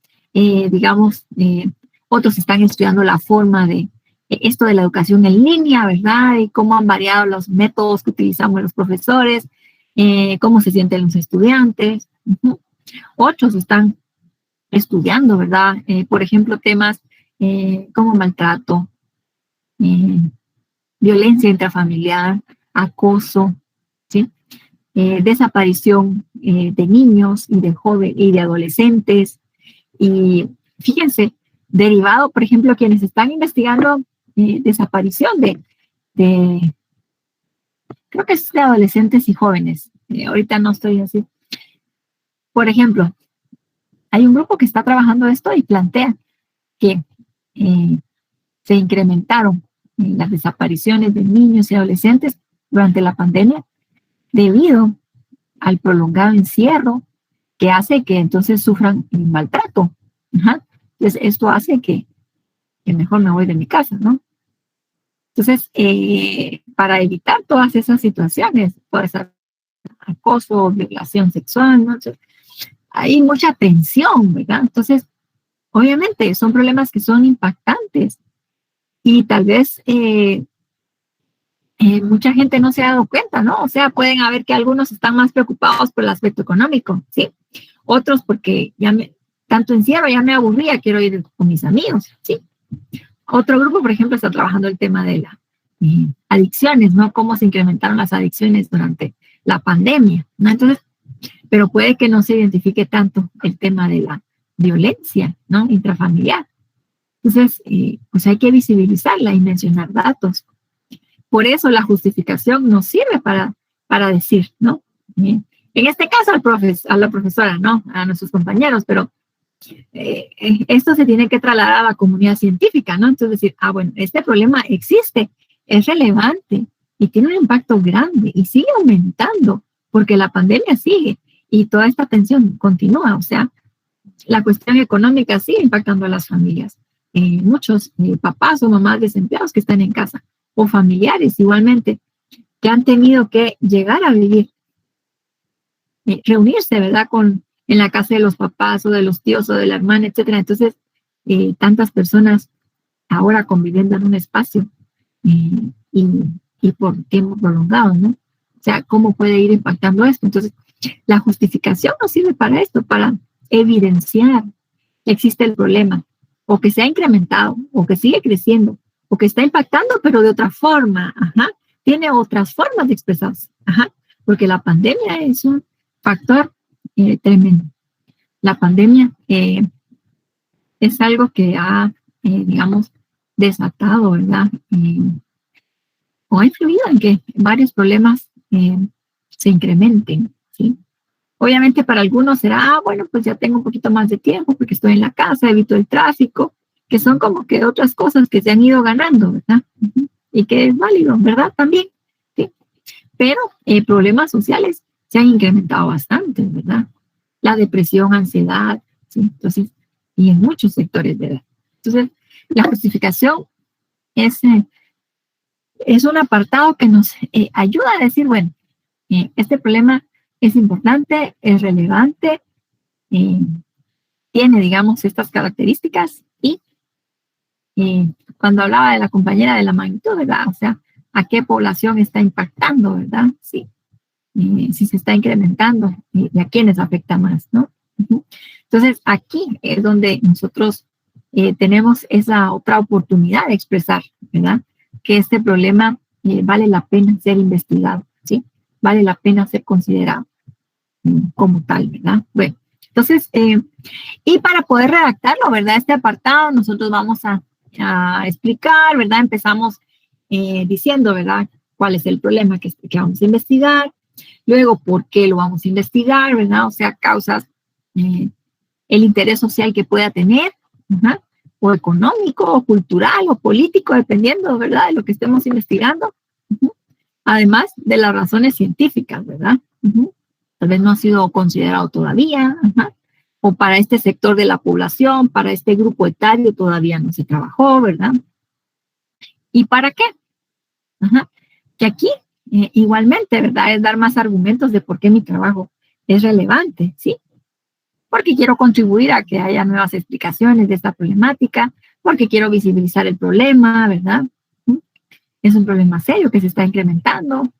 otros están estudiando la forma de esto de la educación en línea, ¿verdad? Y cómo han variado los métodos que utilizamos los profesores, cómo se sienten los estudiantes. Otros están estudiando, ¿verdad? Por ejemplo, temas como maltrato, violencia intrafamiliar, acoso, ¿sí? Desaparición de niños y de jóvenes y de adolescentes. Y fíjense, derivado, por ejemplo, quienes están investigando desaparición de creo que es de adolescentes y jóvenes. Ahorita no estoy así. Por ejemplo, hay un grupo que está trabajando esto y plantea que se incrementaron las desapariciones de niños y adolescentes durante la pandemia debido al prolongado encierro que hace que entonces sufran el maltrato. Entonces, esto hace que mejor me voy de mi casa, ¿no? Entonces, para evitar todas esas situaciones, puede ser acoso, violación sexual, ¿no? Entonces, hay mucha tensión, ¿verdad? Entonces, obviamente, son problemas que son impactantes y tal vez mucha gente no se ha dado cuenta, ¿no? O sea, pueden haber que algunos están más preocupados por el aspecto económico, ¿sí? Otros porque tanto encierro ya me aburría, quiero ir con mis amigos, ¿sí? Otro grupo, por ejemplo, está trabajando el tema de las adicciones, ¿no? Cómo se incrementaron las adicciones durante la pandemia, ¿no? Entonces, pero puede que no se identifique tanto el tema de la violencia, ¿no? Intrafamiliar. Entonces, pues hay que visibilizarla y mencionar datos. Por eso la justificación nos sirve para decir, ¿no? En este caso a la profesora, ¿no? A nuestros compañeros, pero esto se tiene que trasladar a la comunidad científica, ¿no? Entonces decir, bueno, este problema existe, es relevante y tiene un impacto grande y sigue aumentando porque la pandemia sigue y toda esta tensión continúa, o sea, la cuestión económica sigue impactando a las familias. Muchos papás o mamás desempleados que están en casa o familiares igualmente que han tenido que llegar a vivir, reunirse, ¿verdad? En la casa de los papás o de los tíos o de la hermana, etcétera. Entonces, tantas personas ahora conviviendo en un espacio y por tiempo prolongado, ¿no? O sea, ¿cómo puede ir impactando esto? Entonces, la justificación nos sirve para esto, para evidenciar que existe el problema, o que se ha incrementado, o que sigue creciendo, o que está impactando, pero de otra forma, tiene otras formas de expresarse. Ajá, porque la pandemia es un factor tremendo. La pandemia es algo que ha, digamos, desatado, ¿verdad? O ha influido en que varios problemas se incrementen, ¿sí? Obviamente para algunos será, bueno, pues ya tengo un poquito más de tiempo porque estoy en la casa, evito el tráfico, que son como que otras cosas que se han ido ganando, ¿verdad? Y que es válido, ¿verdad? También, ¿sí? Pero problemas sociales se han incrementado bastante, ¿verdad? La depresión, ansiedad, ¿sí? Entonces, y en muchos sectores, ¿verdad? Entonces, la justificación es un apartado que nos ayuda a decir, bueno, este problema es importante, es relevante, tiene, digamos, estas características y cuando hablaba de la compañera de la magnitud, ¿verdad? O sea, ¿a qué población está impactando, verdad? Sí. Si se está incrementando y a quiénes afecta más, ¿no? Entonces, aquí es donde nosotros tenemos esa otra oportunidad de expresar, ¿verdad? Que este problema vale la pena ser investigado, ¿sí? Vale la pena ser considerado como tal, ¿verdad? Bueno, entonces, y para poder redactarlo, ¿verdad? Este apartado nosotros vamos a explicar, ¿verdad? Empezamos diciendo, ¿verdad? ¿Cuál es el problema que vamos a investigar? Luego, ¿por qué lo vamos a investigar, verdad? O sea, causas, el interés social que pueda tener, ¿verdad? O económico, o cultural, o político, dependiendo, ¿verdad? De lo que estemos investigando. Además de las razones científicas, ¿verdad? Tal vez no ha sido considerado todavía, o para este sector de la población, para este grupo etario todavía no se trabajó, ¿verdad? ¿Y para qué? Que aquí, igualmente, ¿verdad? Es dar más argumentos de por qué mi trabajo es relevante, ¿sí? Porque quiero contribuir a que haya nuevas explicaciones de esta problemática, porque quiero visibilizar el problema, ¿verdad? Es un problema serio que se está incrementando.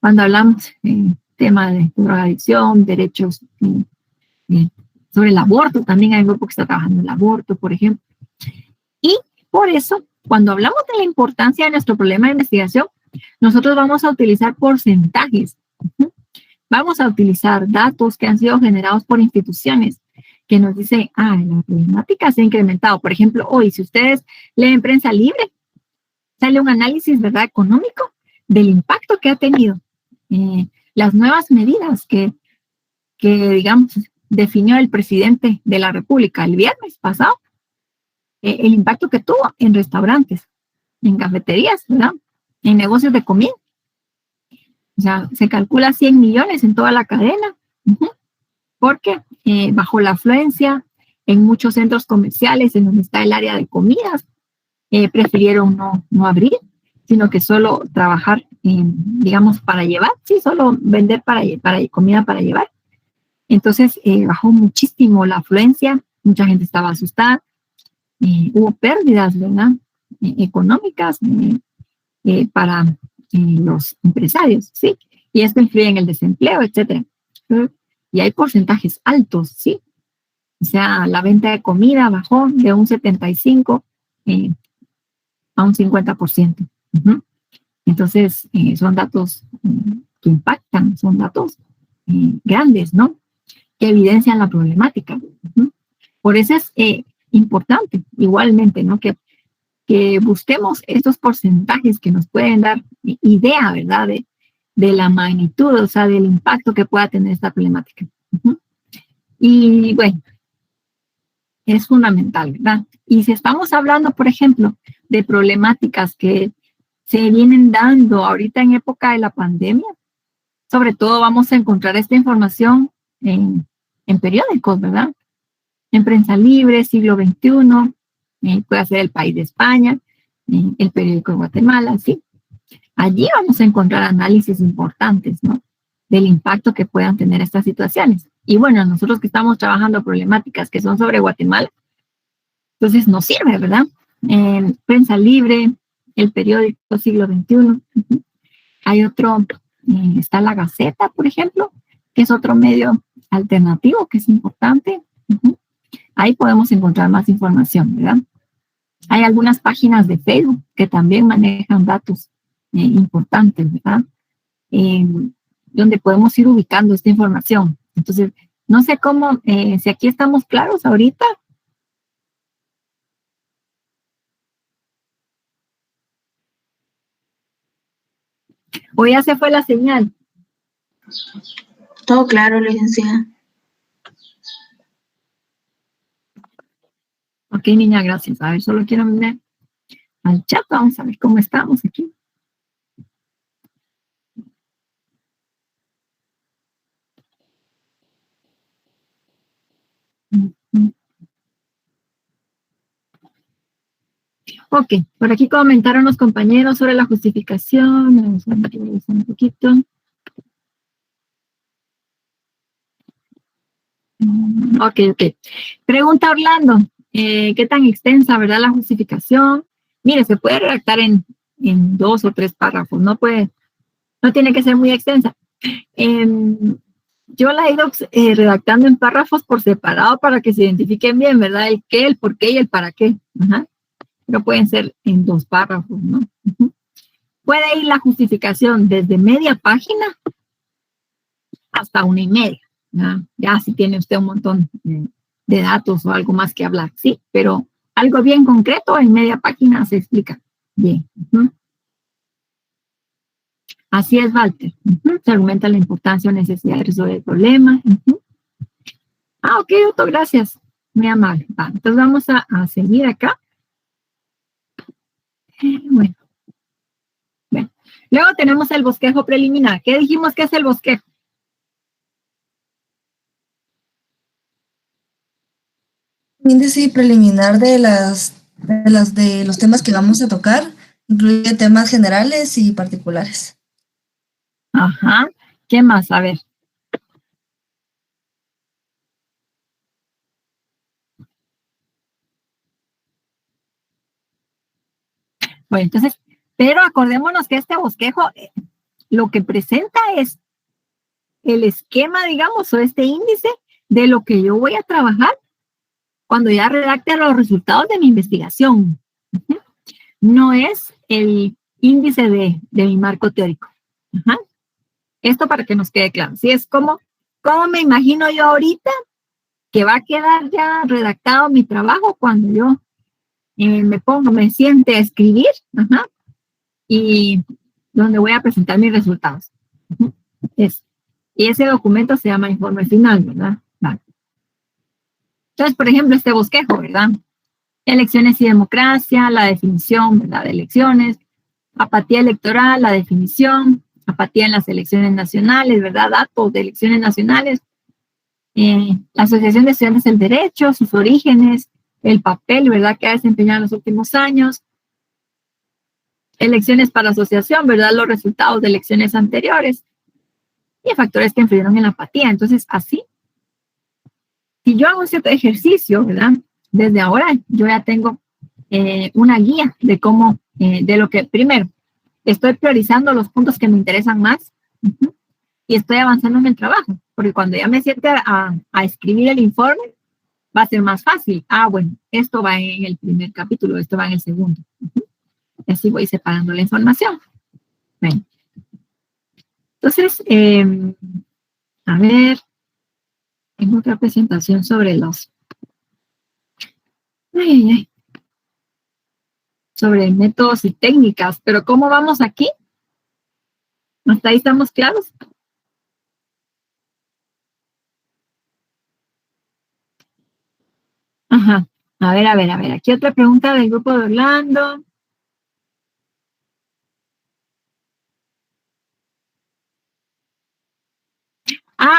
Cuando hablamos tema de drogadicción, derechos sobre el aborto, también hay un grupo que está trabajando en el aborto, por ejemplo. Y por eso, cuando hablamos de la importancia de nuestro problema de investigación, nosotros vamos a utilizar porcentajes. Vamos a utilizar datos que han sido generados por instituciones que nos dicen, la problemática se ha incrementado. Por ejemplo, hoy, si ustedes leen Prensa Libre, sale un análisis, ¿verdad?, económico del impacto que ha tenido las nuevas medidas que, digamos, definió el presidente de la República el viernes pasado, el impacto que tuvo en restaurantes, en cafeterías, ¿verdad?, en negocios de comida. O sea, se calcula 100 millones en toda la cadena, porque bajó la afluencia en muchos centros comerciales en donde está el área de comidas, prefirieron no abrir, sino que solo trabajar, digamos, para llevar, sí, solo vender para comida para llevar. Entonces, bajó muchísimo la afluencia, mucha gente estaba asustada, hubo pérdidas, ¿verdad?, económicas para los empresarios, ¿sí? Y esto influye en el desempleo, etcétera. Y hay porcentajes altos, ¿sí? O sea, la venta de comida bajó de un 75 a un 50%. Entonces, son datos que impactan, son datos grandes, ¿no?, que evidencian la problemática. Por eso es importante, igualmente, ¿no?, que busquemos estos porcentajes que nos pueden dar idea, ¿verdad?, de la magnitud, o sea, del impacto que pueda tener esta problemática. Y bueno, es fundamental, ¿verdad? Y si estamos hablando, por ejemplo, de problemáticas que se vienen dando ahorita en época de la pandemia, sobre todo vamos a encontrar esta información en periódicos, ¿verdad? En Prensa Libre, Siglo XXI, puede ser El País de España, el Periódico de Guatemala, ¿sí? Allí vamos a encontrar análisis importantes, ¿no?, del impacto que puedan tener estas situaciones. Y bueno, nosotros que estamos trabajando problemáticas que son sobre Guatemala, entonces nos sirve, ¿verdad? En Prensa Libre, el Periódico Siglo XXI. Hay otro, está La Gaceta, por ejemplo, que es otro medio alternativo que es importante. Ahí podemos encontrar más información, ¿verdad? Hay algunas páginas de Facebook que también manejan datos importantes, ¿verdad? Donde podemos ir ubicando esta información. Entonces, no sé cómo, si aquí estamos claros ahorita. ¿O ya se fue la señal? Todo claro, licenciada. Ok, niña, gracias. A ver, solo quiero ver al chat. Vamos a ver cómo estamos aquí. Ok, por aquí comentaron los compañeros sobre la justificación. Vamos a ver un poquito. Ok. Pregunta Orlando, ¿qué tan extensa, verdad, la justificación? Mire, se puede redactar en 2 o 3 párrafos, no tiene que ser muy extensa. Yo la he ido redactando en párrafos por separado para que se identifiquen bien, ¿verdad? El qué, el por qué y el para qué. Ajá. Pero pueden ser en 2 párrafos, ¿no? Puede ir la justificación desde media página hasta 1.5. Ya si tiene usted un montón de datos o algo más que hablar, sí, pero algo bien concreto en media página se explica bien. Así es, Walter. Se argumenta la importancia o necesidad de resolver el problema. Ok, Otto, gracias. Muy amable. Entonces vamos a seguir acá. Bueno. Luego tenemos el bosquejo preliminar. ¿Qué dijimos que es el bosquejo? Índice preliminar de los temas que vamos a tocar. Incluye temas generales y particulares. Ajá. ¿Qué más? A ver. Bueno, entonces, pero acordémonos que este bosquejo lo que presenta es el esquema, digamos, o este índice de lo que yo voy a trabajar cuando ya redacte los resultados de mi investigación. No es el índice de mi marco teórico. Ajá. Esto para que nos quede claro. Sí, es como me imagino yo ahorita que va a quedar ya redactado mi trabajo cuando yo me siente a escribir, ajá, y donde voy a presentar mis resultados. Y ese documento se llama informe final, ¿verdad? Vale. Entonces, por ejemplo, este bosquejo, ¿verdad? Elecciones y democracia, la definición, ¿verdad? De elecciones, apatía electoral, la definición, apatía en las elecciones nacionales, ¿verdad? Datos de elecciones nacionales, la Asociación de Estudiantes del Derecho, sus orígenes, el papel, ¿verdad?, que ha desempeñado en los últimos años, elecciones para asociación, ¿verdad?, los resultados de elecciones anteriores y factores que influyeron en la apatía. Entonces, así, si yo hago un cierto ejercicio, ¿verdad?, desde ahora yo ya tengo una guía de cómo, de lo que, primero, estoy priorizando los puntos que me interesan más y estoy avanzando en el trabajo, porque cuando ya me siente a escribir el informe, va a ser más fácil. Bueno, esto va en el primer capítulo, esto va en el segundo. Y así voy separando la información. Bueno. Entonces, a ver, tengo otra presentación sobre sobre métodos y técnicas, pero ¿cómo vamos aquí? ¿Hasta ahí estamos claros? Ajá. A ver. Aquí otra pregunta del grupo de Orlando.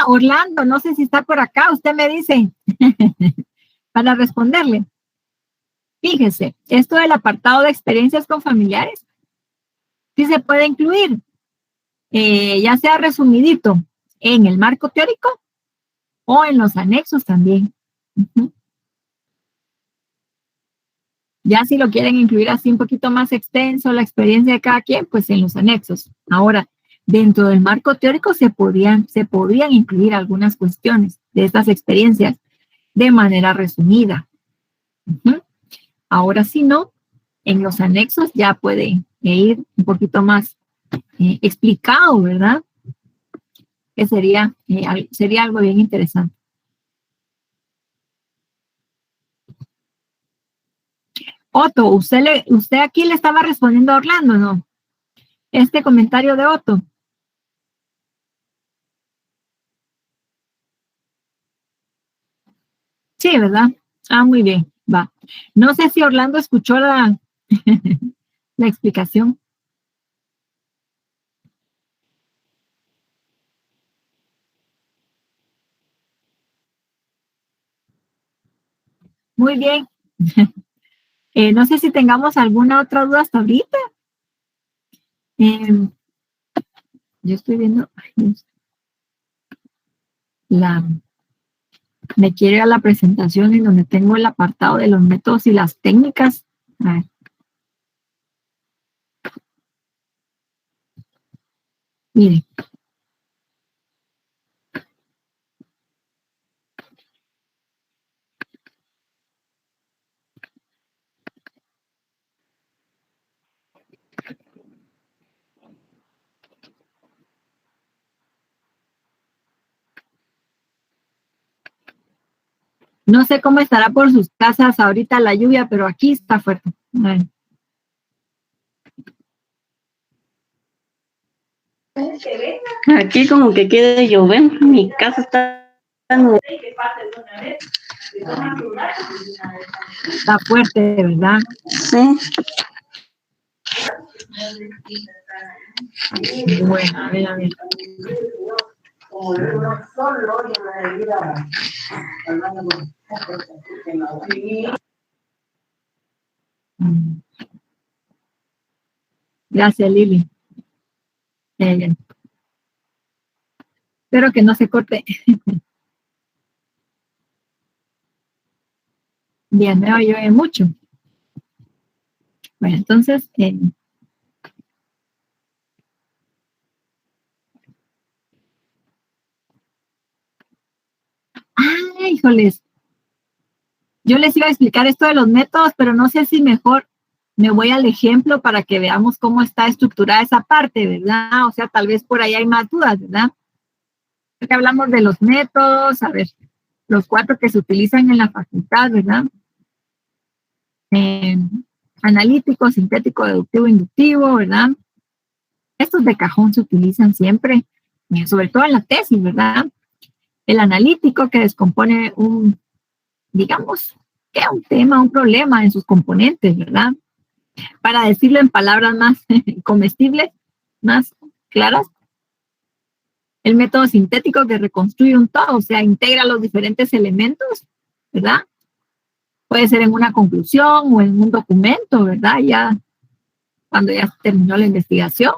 Orlando, no sé si está por acá, usted me dice, para responderle. Fíjese, esto del apartado de experiencias con familiares, sí se puede incluir, ya sea resumidito en el marco teórico o en los anexos también. Ya si lo quieren incluir así un poquito más extenso, la experiencia de cada quien, pues en los anexos. Ahora, dentro del marco teórico se podrían incluir algunas cuestiones de estas experiencias de manera resumida. Ahora, si no, en los anexos ya puede ir un poquito más explicado, ¿verdad? Que sería algo bien interesante. Otto, usted aquí le estaba respondiendo a Orlando, ¿no? Este comentario de Otto. Sí, ¿verdad? Ah, muy bien, va. No sé si Orlando escuchó la, la explicación. Muy bien. No sé si tengamos alguna otra duda hasta ahorita. Yo estoy viendo me quiero ir a la presentación en donde tengo el apartado de los métodos y las técnicas. A ver. Miren. No sé cómo estará por sus casas ahorita la lluvia, pero aquí está fuerte. A ver. Aquí como que quiere llover, mi casa está Está fuerte, ¿verdad? Sí. Bueno, a ver, a ver. Gracias, Lili. Espero que no se corte. Bien, me oye mucho. Bueno, entonces, híjoles. Yo les iba a explicar esto de los métodos, pero no sé si mejor me voy al ejemplo para que veamos cómo está estructurada esa parte, ¿verdad? O sea, tal vez por ahí hay más dudas, ¿verdad? Porque hablamos de los métodos, a ver, los 4 que se utilizan en la facultad, ¿verdad? Analítico, sintético, deductivo, inductivo, ¿verdad? Estos de cajón se utilizan siempre, sobre todo en la tesis, ¿verdad? El analítico que descompone digamos, que un tema, un problema en sus componentes, ¿verdad? Para decirlo en palabras más comestibles, más claras, el método sintético que reconstruye un todo, o sea, integra los diferentes elementos, ¿verdad? Puede ser en una conclusión o en un documento, ¿verdad? Ya cuando ya terminó la investigación.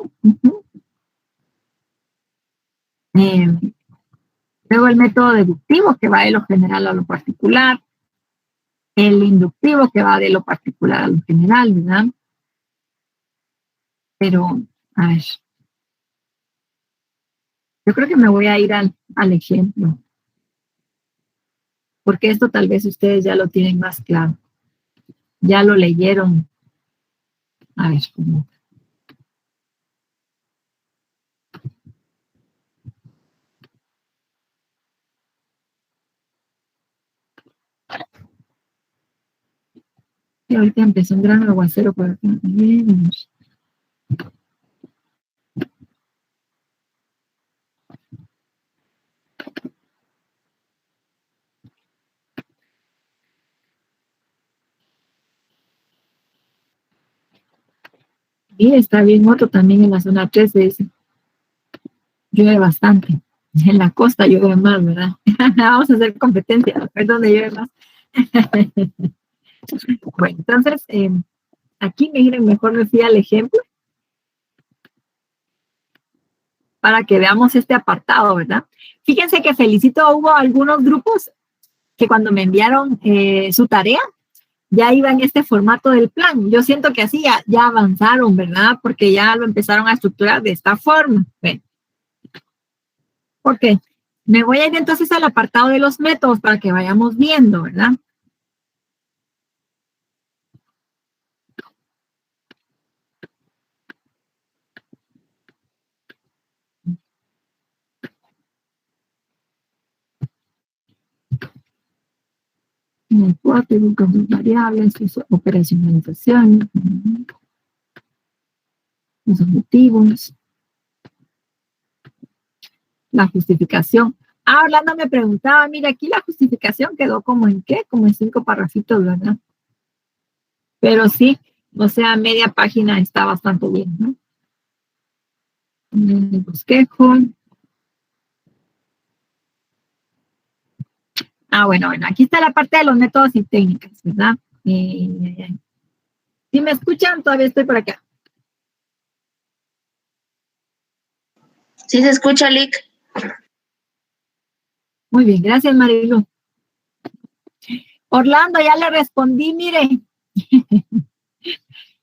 Luego el método deductivo que va de lo general a lo particular. El inductivo que va de lo particular a lo general, ¿verdad? Pero, a ver. Yo creo que me voy a ir al ejemplo. Porque esto tal vez ustedes ya lo tienen más claro. Ya lo leyeron. A ver, ¿cómo? Y ahorita empezó un gran aguacero por acá. Bien. Y está bien otro también en la zona 3 de ese. Llueve bastante. En la costa llueve más, ¿verdad? Vamos a hacer competencia, a ver dónde llueve más. Bueno, entonces, aquí miren, mejor me fui al ejemplo para que veamos este apartado, ¿verdad? Fíjense que felicito, hubo algunos grupos que cuando me enviaron su tarea, ya iba en este formato del plan. Yo siento que así ya avanzaron, ¿verdad? Porque ya lo empezaron a estructurar de esta forma. Bueno. Ok, me voy a ir entonces al apartado de los métodos para que vayamos viendo, ¿verdad? cuatro, con sus variables, sus operacionalizaciones, los objetivos, la justificación. Orlando me preguntaba, mira, aquí la justificación quedó como en qué, como en 5 parrafitos, ¿verdad? Pero sí, o sea, media página está bastante bien, ¿no? El bosquejo. Bueno, aquí está la parte de los métodos y técnicas, ¿verdad? Si me escuchan, todavía estoy por acá. Sí se escucha, Lick. Muy bien, gracias, Marilu. Orlando, ya le respondí, mire.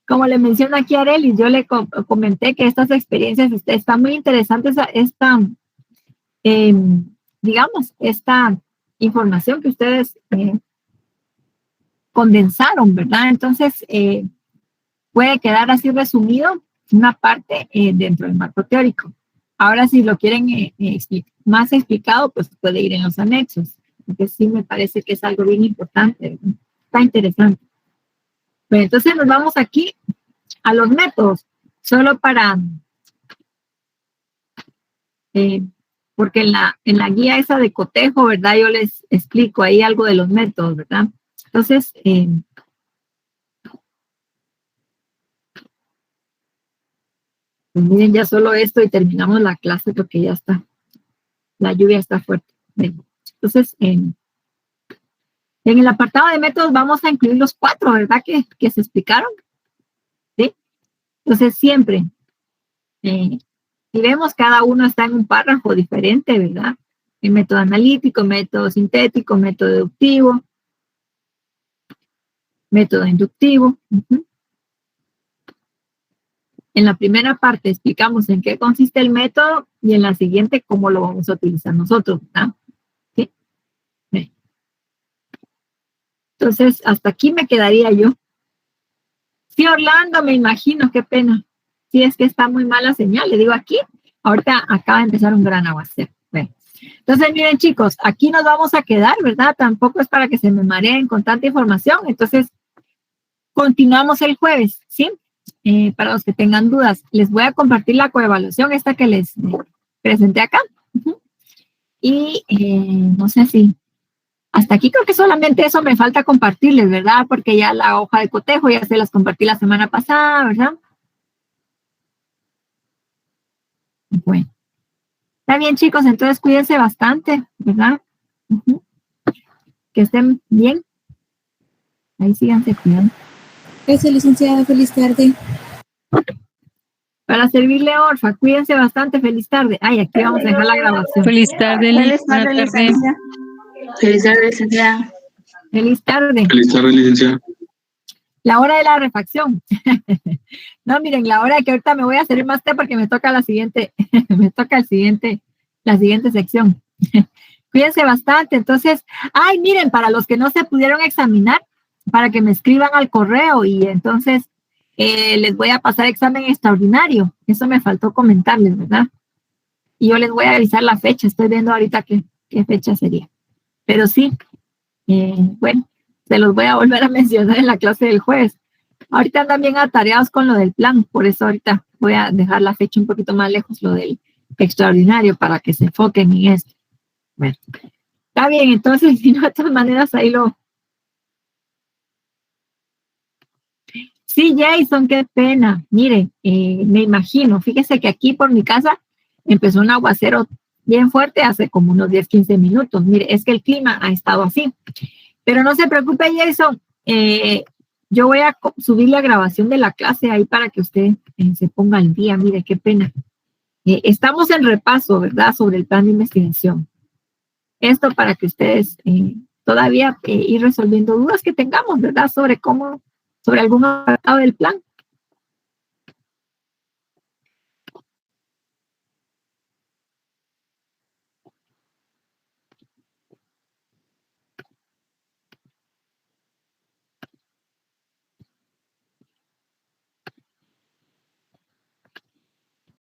Como le menciona aquí a Arely, yo le comenté que estas experiencias están muy interesantes, digamos, esta información que ustedes condensaron, ¿verdad? Entonces, puede quedar así resumido una parte dentro del marco teórico. Ahora, si lo quieren más explicado, pues puede ir en los anexos, porque sí me parece que es algo bien importante, ¿verdad? Está interesante. Pero entonces nos vamos aquí a los métodos, solo para, porque en la guía esa de cotejo, ¿verdad? Yo les explico ahí algo de los métodos, ¿verdad? Entonces, pues miren, ya solo esto y terminamos la clase porque ya está, la lluvia está fuerte. Bien. Entonces, en el apartado de métodos vamos a incluir los 4, ¿verdad? Que se explicaron. ¿Sí? Entonces, siempre, si vemos, cada uno está en un párrafo diferente, ¿verdad? El método analítico, método sintético, método deductivo, método inductivo. En la primera parte explicamos en qué consiste el método y en la siguiente cómo lo vamos a utilizar nosotros, ¿verdad? ¿Sí? Bien. Entonces, hasta aquí me quedaría yo. Sí, Orlando, me imagino, qué pena. Sí, es que está muy mala señal, le digo aquí. Ahorita acaba de empezar un gran aguacero. Bueno. Entonces, miren, chicos, aquí nos vamos a quedar, ¿verdad? Tampoco es para que se me mareen con tanta información. Entonces, continuamos el jueves, ¿sí? Para los que tengan dudas, les voy a compartir la coevaluación, esta que les presenté acá. Y no sé si hasta aquí creo que solamente eso me falta compartirles, ¿verdad? Porque ya la hoja de cotejo ya se las compartí la semana pasada, ¿verdad? Bueno. Está bien, chicos, entonces cuídense bastante, ¿verdad? Que estén bien. Ahí síganse cuidando. Gracias, licenciada. Feliz tarde. Para servirle, Orfa, cuídense bastante. Feliz tarde. Aquí vamos a dejar la grabación. Feliz tarde, licenciada. Feliz tarde, licenciada. Feliz tarde. Feliz tarde, licenciada. La hora de la refacción. No, miren, la hora que ahorita me voy a servir más té porque me toca la siguiente sección. Cuídense bastante. Entonces, miren, para los que no se pudieron examinar, para que me escriban al correo y entonces les voy a pasar examen extraordinario. Eso me faltó comentarles, ¿verdad? Y yo les voy a avisar la fecha. Estoy viendo ahorita qué fecha sería. Pero sí, bueno, se los voy a volver a mencionar en la clase del jueves. Ahorita andan bien atareados con lo del plan, por eso ahorita voy a dejar la fecha un poquito más lejos, lo del extraordinario, para que se enfoquen en esto. Bueno, está bien, entonces, si no, de todas maneras, ahí lo... Sí, Jason, qué pena. Mire, me imagino, fíjese que aquí por mi casa empezó un aguacero bien fuerte hace como unos 10, 15 minutos. Mire, es que el clima ha estado así. Pero no se preocupe, Jason. Yo voy a subir la grabación de la clase ahí para que usted se ponga al día. Mire, qué pena. Estamos en repaso, ¿verdad? Sobre el plan de investigación. Esto para que ustedes todavía ir resolviendo dudas que tengamos, ¿verdad? Sobre algún apartado del plan.